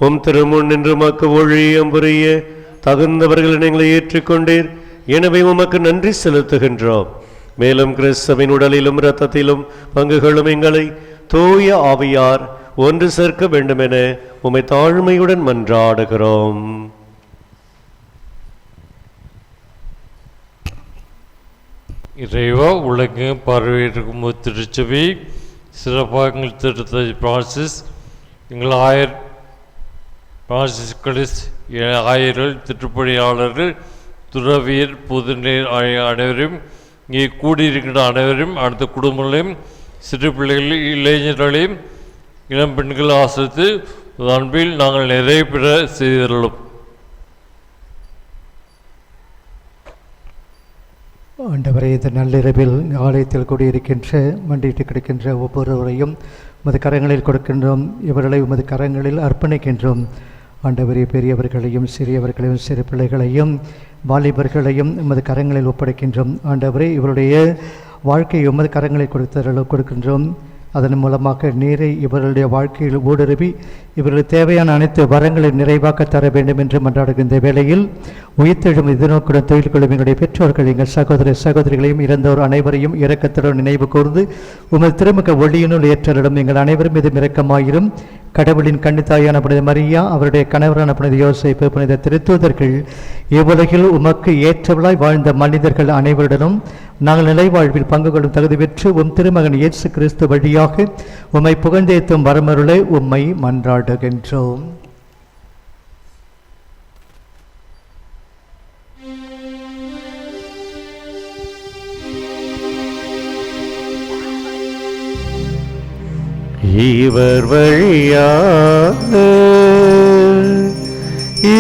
உம் திருமுன் நின்று உமக்கு ஊழியம் புரிய தகுந்தவர்கள் எங்களை ஏற்றுக்கொண்டீர். எனவே உமக்கு நன்றி செலுத்துகின்றோம். மேலும் கிறிஸ்துவின் உடலிலும் இரத்தத்திலும் பங்குகளும் எங்களை தூய ஆவியார் ஒன்று சேர்க்க வேண்டுமென உம்மை தாழ்மையுடன் மன்றாடுகிறோம். இறைவா, உலகம் பார்வையிட்டிருக்கும் திருச்சபை சிறப்பாக திருத்த பிரான்சிஸ், எங்கள் பிரான்சிஸ் கலிஸ் ஆயர்கள், திருப்பணியாளர்கள், துறவியர், பொதுநீர் அனைவரும், இங்கே கூடியிருக்கின்ற அனைவரும், அடுத்த குடும்பங்களையும், சிறு பிள்ளைகளையும், இளைஞர்களையும், இளம் பெண்கள் ஆசிரித்து அன்பில் நாங்கள் நிறைய பெற செய்துள்ளோம். ஆண்டவரே, இந்த நள்ளிரவில் ஆலயத்தில் கூடியிருக்கின்ற மண்டிட்டு கிடக்கின்ற ஒவ்வொருவரையும் உமது கரங்களில் கொடுக்கின்றோம். இவர்களை உமது கரங்களில் அர்ப்பணிக்கின்றோம். ஆண்டவரே, பெரியவர்களையும் சிறியவர்களையும் சிறு பிள்ளைகளையும் வாலிபர்களையும் உமது கரங்களில் ஒப்படைக்கின்றோம். ஆண்டவரே, இவருடைய வாழ்க்கையை உமது கரங்களில் கொடுக்கின்றோம். அதன் மூலமாக நீரை இவர்களுடைய வாழ்க்கையில் ஊடுருவி இவர்களுக்கு தேவையான அனைத்து வரங்களை நிறைவாக்க தர வேண்டும் என்று மன்றாடுகின்ற வேளையில் உயிர்த்தெழும் எதிர்நோக்குடன் தொழில் கொள்ளும் எங்களுடைய பெற்றோர்கள், எங்கள் சகோதர சகோதரிகளையும் இறந்தோர் அனைவரையும் இரக்கத்துடன் நினைவு கூர்ந்து உமது திருமுக ஒளியினுள் ஏற்றலிடம் எங்கள் அனைவரும் மீது இரக்கமாயிரும். கடவுளின் கன்னித்தாயான புனித மரியா, அவருடைய கணவரான புனித யோசேப்பு, புனித திருத்தூதர்கள், இவ்வுலகில் உமக்கு ஏற்றவளாய் வாழ்ந்த மனிதர்கள் அனைவருடனும் நாங்கள் நிலைவாழ்வில் பங்கு கொள்ளும் தகுதி பெற்று உம் திருமகன் இயேசு கிறிஸ்து வழியாக உம்மை புகழ்ந்தேத்தும் வரமருளை உம்மை மன்றாடுகின்றோம். இவர் வழியாக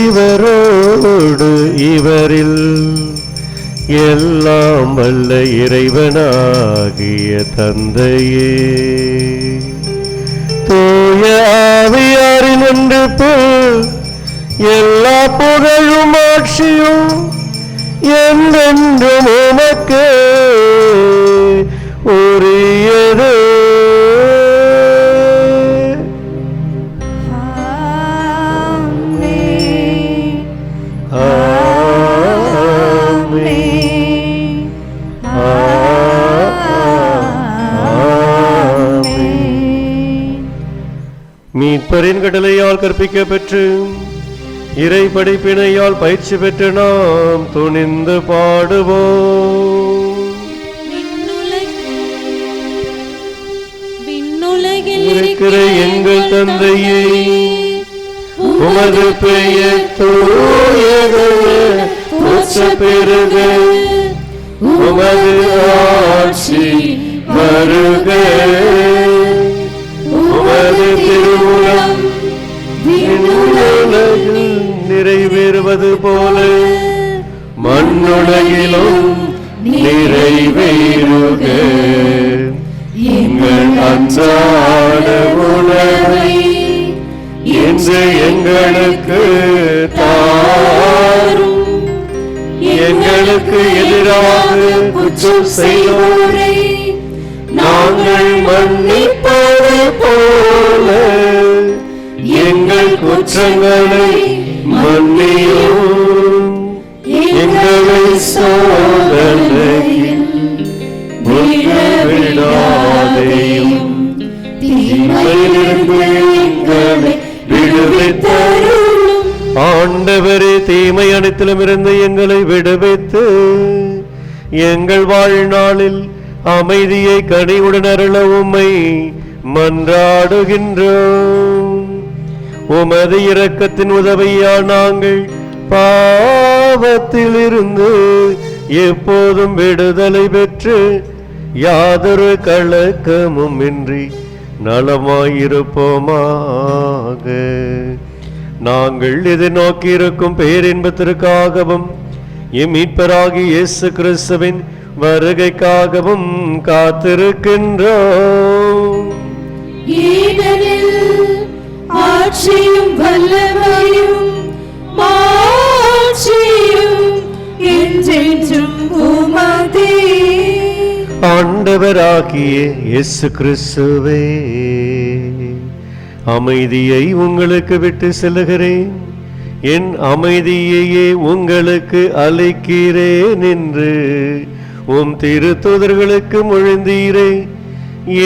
இவரோடு இவரில் எல்லாம் வல்ல இறைவனாகிய தந்தையே, தூய ஆவியாரின் ஒன்றிப்பு எல்லா புகழும் ஆட்சியும் என்றென்றும் உமக்கு உரியது. மீட்பரின் கடலையால் கற்பிக்க பெற்று இறை படிப்பினையால் பயிற்சி பெற்று நாம் துணிந்து பாடுவோம். இருக்கிற எங்கள் தந்தையே, உமது பெயர் தூயது பெருக, உமது ஆட்சி வருக, உமது திருவுளம் விண்ணுலகில் நிறைவேறுவது போல மண்ணுலகிலும் நிறைவேறுக. எங்கள் அன்றாட உணவை இன்று எங்களுக்கு தாரும். எங்களுக்கு எதிராக குற்றம் செய்வோரை நாங்கள் மன்னிப்பது போல எங்கள் குற்றங்களை மன்னியும். எங்களை சோதனையில் விடாதேயும், தீமையிலிருந்து எங்களை விடுவித்தருளும். ஆண்டவரே, தீமை அனைத்திலும் இருந்து எங்களை விடுவித்து எங்கள் வாழ்நாளில் அமைதியை கனிவுடன் அருள உம்மை மன்றாடுகின்றோம். உமது இரக்கத்தின் உதவியால் நாங்கள் பாவத்தில் இருந்து எப்போதும் விடுதலை பெற்று யாதொரு கலக்கமும் இன்றி நலமாயிருப்போமாக. நாங்கள் எதிர்நோக்கி இருக்கும் பேரின்பத்திற்காகவும் எம் மீட்பராகிய இயேசு கிறிஸ்துவின் வருகைக்காகவும் காத்திருக்கின்றோம். ஆட்சியும் வல்லமையும் மாட்சியும் என்றென்றும் உமதே. ஆண்டவராகிய இயேசு கிறிஸ்துவே, அமைதியை உங்களுக்கு விட்டு செல்லுகிறேன், என் அமைதியையே உங்களுக்கு அளிக்கிறேன் என்று உம் திருத்தூதர்களுக்கு மொழிந்தீரே.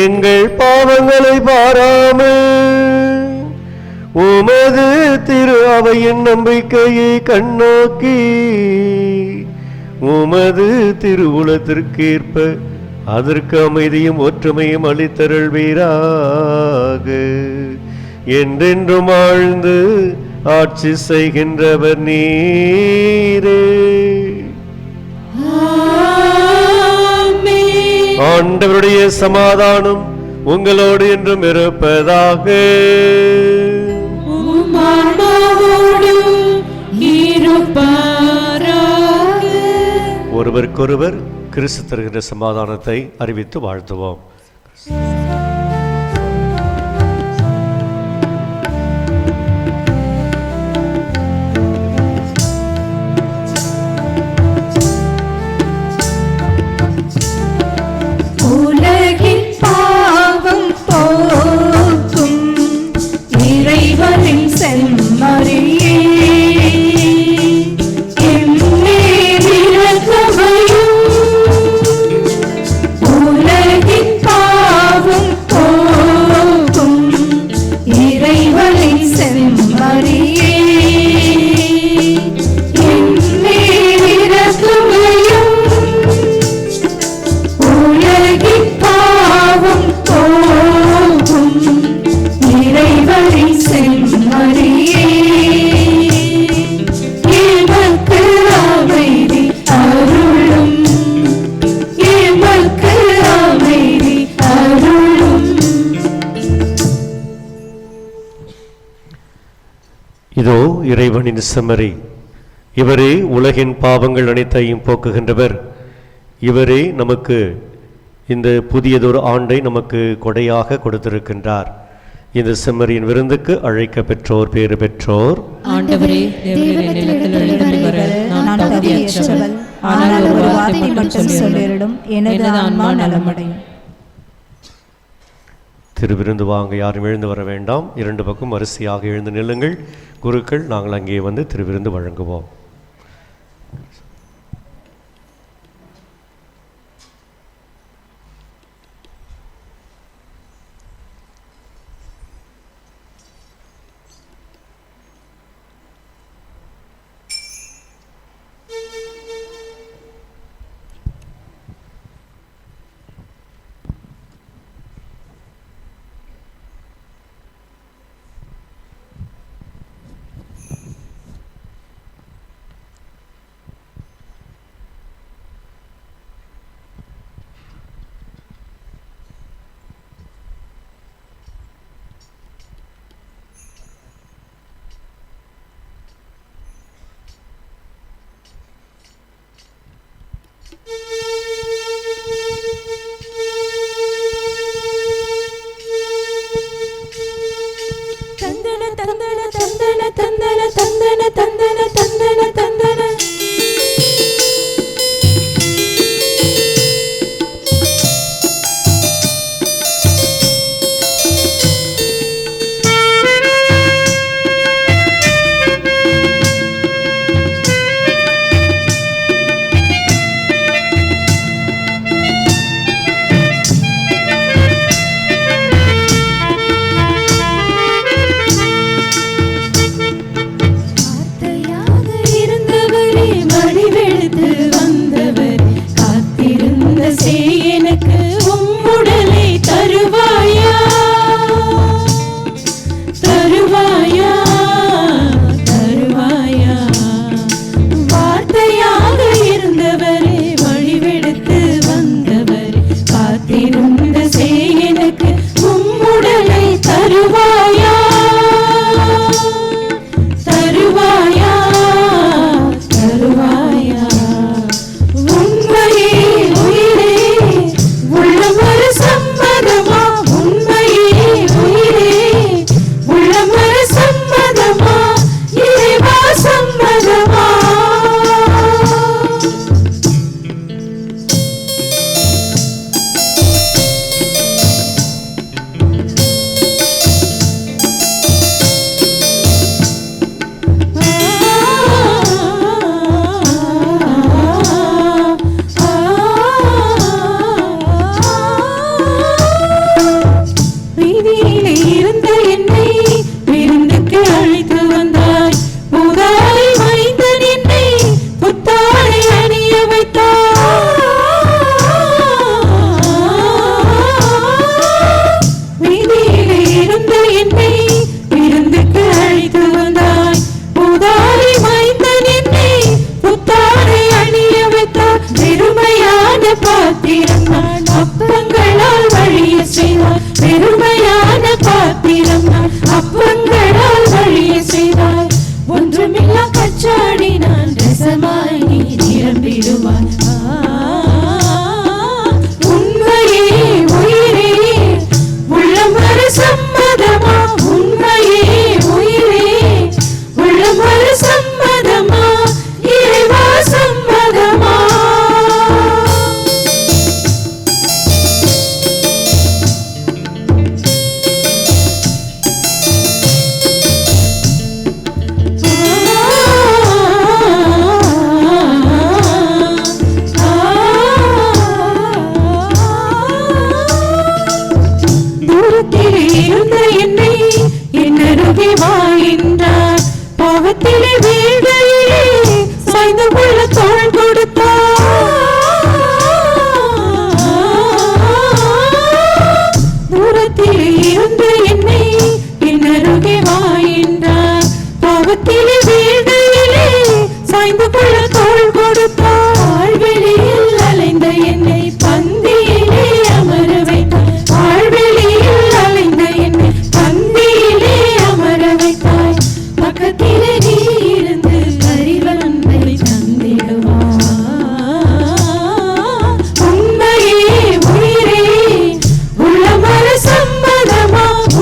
எங்கள் பாவங்களை பாராமல் உமது திரு அவையின் நம்பிக்கையை கண்ணோக்கி உமது திருவுளத்திற்கேற்ப அதற்கு அமைதியும் ஒற்றுமையும் அளித்தருள்வீராக. என்றென்றும் ஆழ்ந்து ஆட்சி செய்கின்றவர் நீரே. ஆண்டவருடைய சமாதானம் உங்களோடு என்றும் இருப்பதாக. ஒருவருக்கொருவர் கிறிஸ்து தருகின்ற சமாதானத்தை அறிவித்து வாழ்த்துவோம். உலகின் பாவம் போக்கும் இறைவனின் செம்மறியே, உலகின் பாவம் போக்கும் இறைவனின் செம்மறியே, உலகின் பாவம் போக்கும் இறைவனின் செம்மறியே, எமக்கு அமைதி அருளும், எமக்கு அமைதி அருளும். இதோ இறைவனின் செம்மறி, இவரே உலகின் பாவங்கள் அனைத்தையும் போக்குகின்றவர். இவரே நமக்கு இந்த புதியதொரு ஆண்டை நமக்கு கொடையாக கொடுத்திருக்கின்றார். இந்த செம்மறியின் விருந்துக்கு அழைக்க பெற்றோர் பேறு பெற்றோர். ஆண்டவரே, தேவனிடத்தில் எழுந்தருளி வர நான் தகுதியற்றவள். ஆனால் ஒரு வார்த்தை மட்டும் சொல்லிடும், எனது ஆன்மா நலமடையும். திருவிருந்து வாங்க யாரும் எழுந்து வர வேண்டாம். 2 பக்கம் வரிசையாக எழுந்து நில்லுங்கள். குருக்கள் நாங்கள் அங்கே வந்து திருவிருந்து வழங்குவோம்.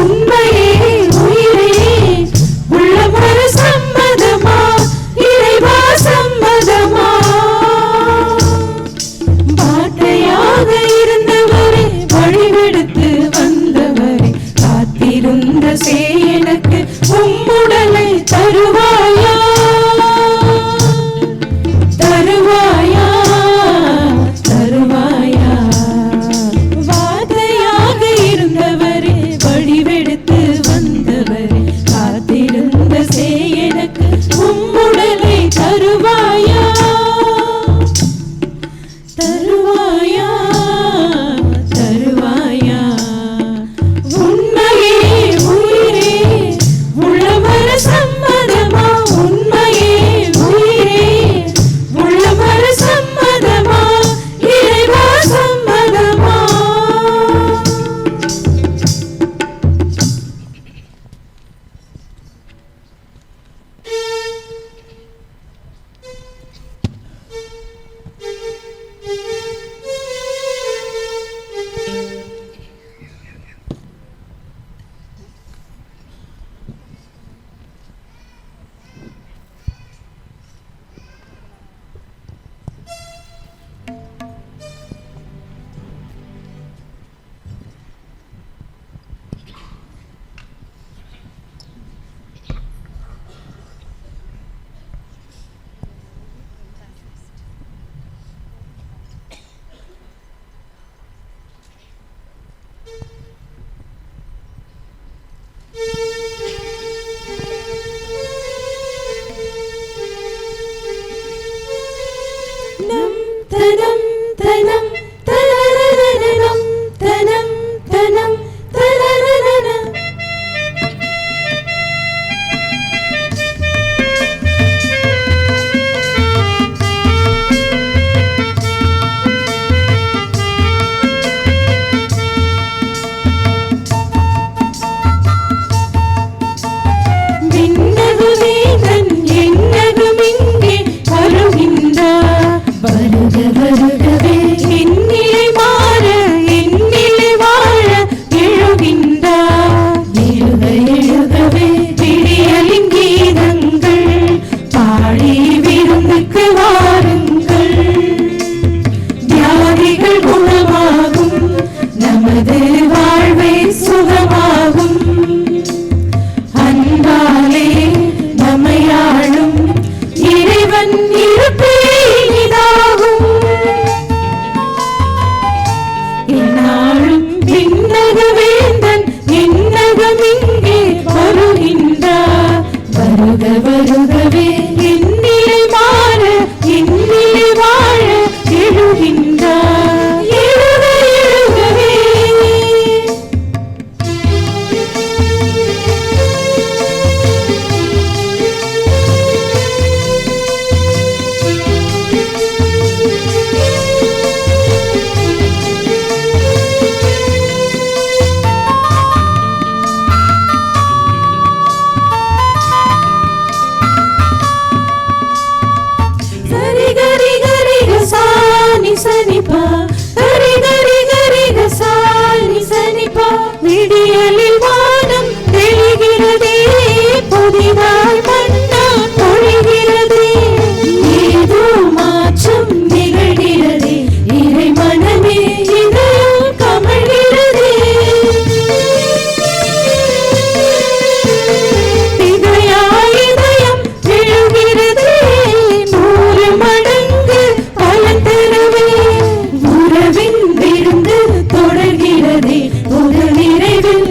உண்மையே உம்முடலை தருவாயா தருவாயா தருவாயா உண்மையே உயிரே உள்ளமர சம்மதமா உண்மையே உயிரே உள்ளமர சம்மதமா இறைவா சம்மதமா தனம் தனம் தனனனனம் தனம் தனம் தனனனனம் விண்ணகமே தன் எண்ணகம் இங்கே வருகின்றார் வருக வருகவே என்னிலை மாற என்னிலை வாழ எழுகின்றார் எழுக எழுகவே விடியலின் கீதங்கள் பாடி விருந்துக்கு வாருங்கள் வியாதிகள் குணமாகும் நமது வாழ்வே சுகமாகும் அன்பாலே நம்மையாளும் இறைவன் இருப்பே இனிதாகும் என்னாலும் விண்ணக வேந்தன் விண்ணகம் இங்கே வருகின்றார் வருக வருகவே என்னிலை மாற என்னிலை வாழ எழுகின்றார் எழுக எழுகவே சரி கரி கரி கசானி சனிபா கரி கரி கரி கசானி சனிபா விடியலில் வானம் தெளிகிறதே புதிதாய் மன்னா பொழிகிறதே ஏதோ மாற்றம் நிகழ்கிறதே இறை மனமே இதயம் கமழ்கிறதே இதயாய் இதயம் எழுகிறதே 100 மடங்கு பலன் தருவே உறவின் விருந்து தொடர்கிறதே ஒரு நிறைவில்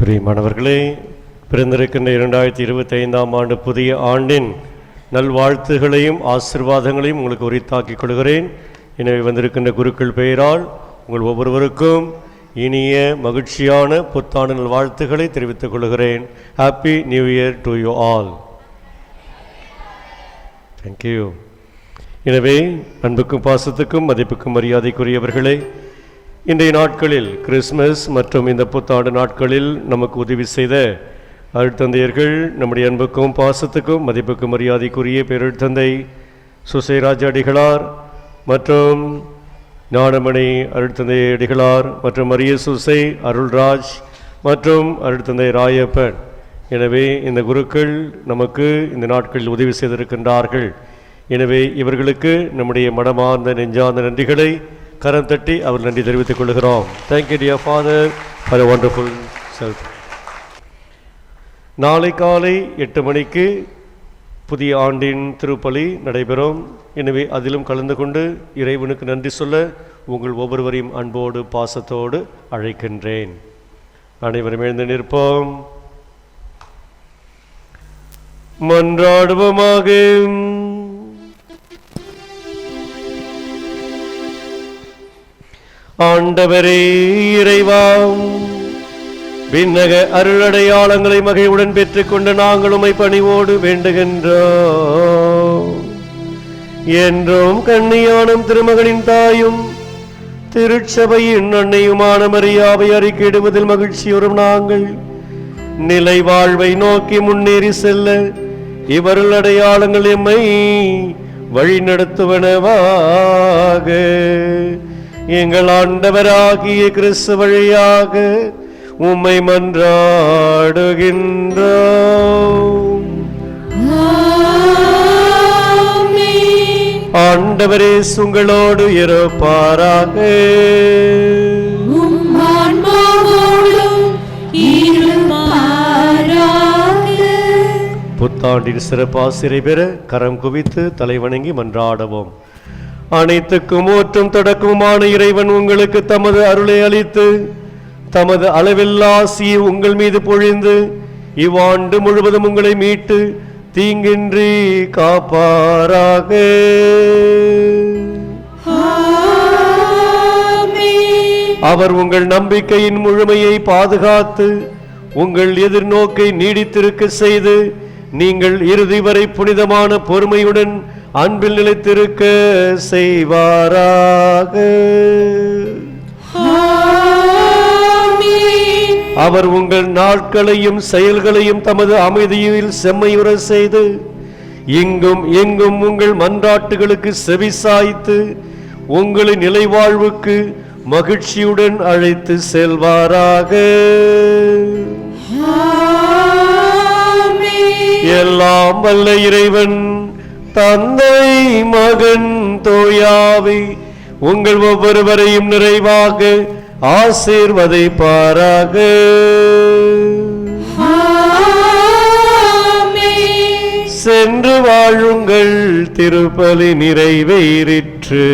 பிரியமானவர்களே, பிறந்திருக்கின்ற 2025ஆம் ஆண்டு புதிய ஆண்டின் நல்வாழ்த்துகளையும் ஆசீர்வாதங்களையும் உங்களுக்கு உரித்தாக்கிக் கொள்கிறேன். எனவே வந்திருக்கின்ற குருக்கள் பெயரால் உங்கள் ஒவ்வொருவருக்கும் இனிய மகிழ்ச்சியான புத்தாண்டு நல்வாழ்த்துக்களை தெரிவித்துக் கொள்கிறேன். Happy new year to you all. Thank you. எனவே அன்புக்கும் பாசத்துக்கும் மதிப்புக்கும் மரியாதைக்குரியவர்களே, இன்றைய நாட்களில் கிறிஸ்மஸ் மற்றும் இந்த புத்தாண்டு நாட்களில் நமக்கு உதவி செய்த அருட்தந்தையர்கள், நம்முடைய அன்புக்கும் பாசத்துக்கும் மதிப்புக்கும் மரியாதைக்குரிய பேரருட்தந்தை சுசைராஜ அடிகளார் மற்றும் ஞானமணி அருட்தந்தை அடிகளார் மற்றும் மரிய சுசை அருள்ராஜ் மற்றும் அருட்தந்தை ராயப்பன். எனவே இந்த குருக்கள் நமக்கு இந்த நாட்களில் உதவி செய்திருக்கின்றார்கள். எனவே இவர்களுக்கு நம்முடைய மனமார்ந்த நெஞ்சார்ந்த நன்றிகளை கரம் தட்டி அவர் நன்றி தெரிவித்துக் கொள்கிறோம். Thank you dear father for a wonderful self. நாளை காலை 8 மணிக்கு புதிய ஆண்டின் திருப்பலி நடைபெறும். எனவே அதிலும் கலந்து கொண்டு இறைவனுக்கு நன்றி சொல்ல உங்கள் ஒவ்வொருவரையும் அன்போடு பாசத்தோடு அழைக்கின்றேன். அனைவரும் எழுந்து நிற்போம். மன்றாடுவோமாக. ஆண்டவரே இறைவா, விண்ணக அருளடையாளங்களை மகிழ்வுடன் பெற்றுக்கொண்டு நாங்கள் உம்மை பணிவோடு வேண்டுகின்றோம். என்றும் கன்னியானும் திருமகனின் தாயும் திருச்சபையின் அன்னையுமான மரியாவை அறிக்கையிடுவதில் மகிழ்ச்சியுறும் நாங்கள் நிலை வாழ்வை நோக்கி முன்னேறி செல்ல இவருள் அடையாளங்கள் எம்மை வழிநடத்துவனவாக. எங்கள் ஆண்டவராகிய கிறிஸ்து வழியாக உம்மை மன்றாடுகின்றோம். ஆண்டவரே உங்களோடு இருப்பாராக. புத்தாண்டின் சிறப்பாசிரை பெற கரம் குவித்து தலைவணங்கி மன்றாடுவோம். அனைத்துக்கும் ஊற்றும் தொடக்கமுமான இறைவன் உங்களுக்கு தமது அருளை அளித்து தமது அளவில்லா ஆசியை உங்கள் மீது பொழிந்து இவ்வாண்டு முழுவதும் உங்களை மீட்டு தீங்கின்றி காப்பாராக. அவர் உங்கள் நம்பிக்கையின் முழுமையை பாதுகாத்து உங்கள் எதிர்நோக்கை நீடித்திருக்க செய்து நீங்கள் இறுதி வரை புனிதமான பொறுமையுடன் அன்பில் நிலைத்திருக்க செய்வாராக. அவர் உங்கள் நாட்களையும் செயல்களையும் தமது அமைதியில் செம்மையுற செய்து இங்கும் எங்கும் உங்கள் மன்றாட்டுகளுக்கு செவிசாய்த்து உங்களின் நிலைவாழ்வுக்கு மகிழ்ச்சியுடன் அழைத்து செல்வாராக. எல்லாம் வல்ல இறைவன் தந்தை மகன் தூயாவி உங்கள் ஒவ்வொருவரையும் நிறைவாக ஆசீர்வதிப்பாராக. சென்று வாழுங்கள், திருப்பலி நிறைவேறிற்று.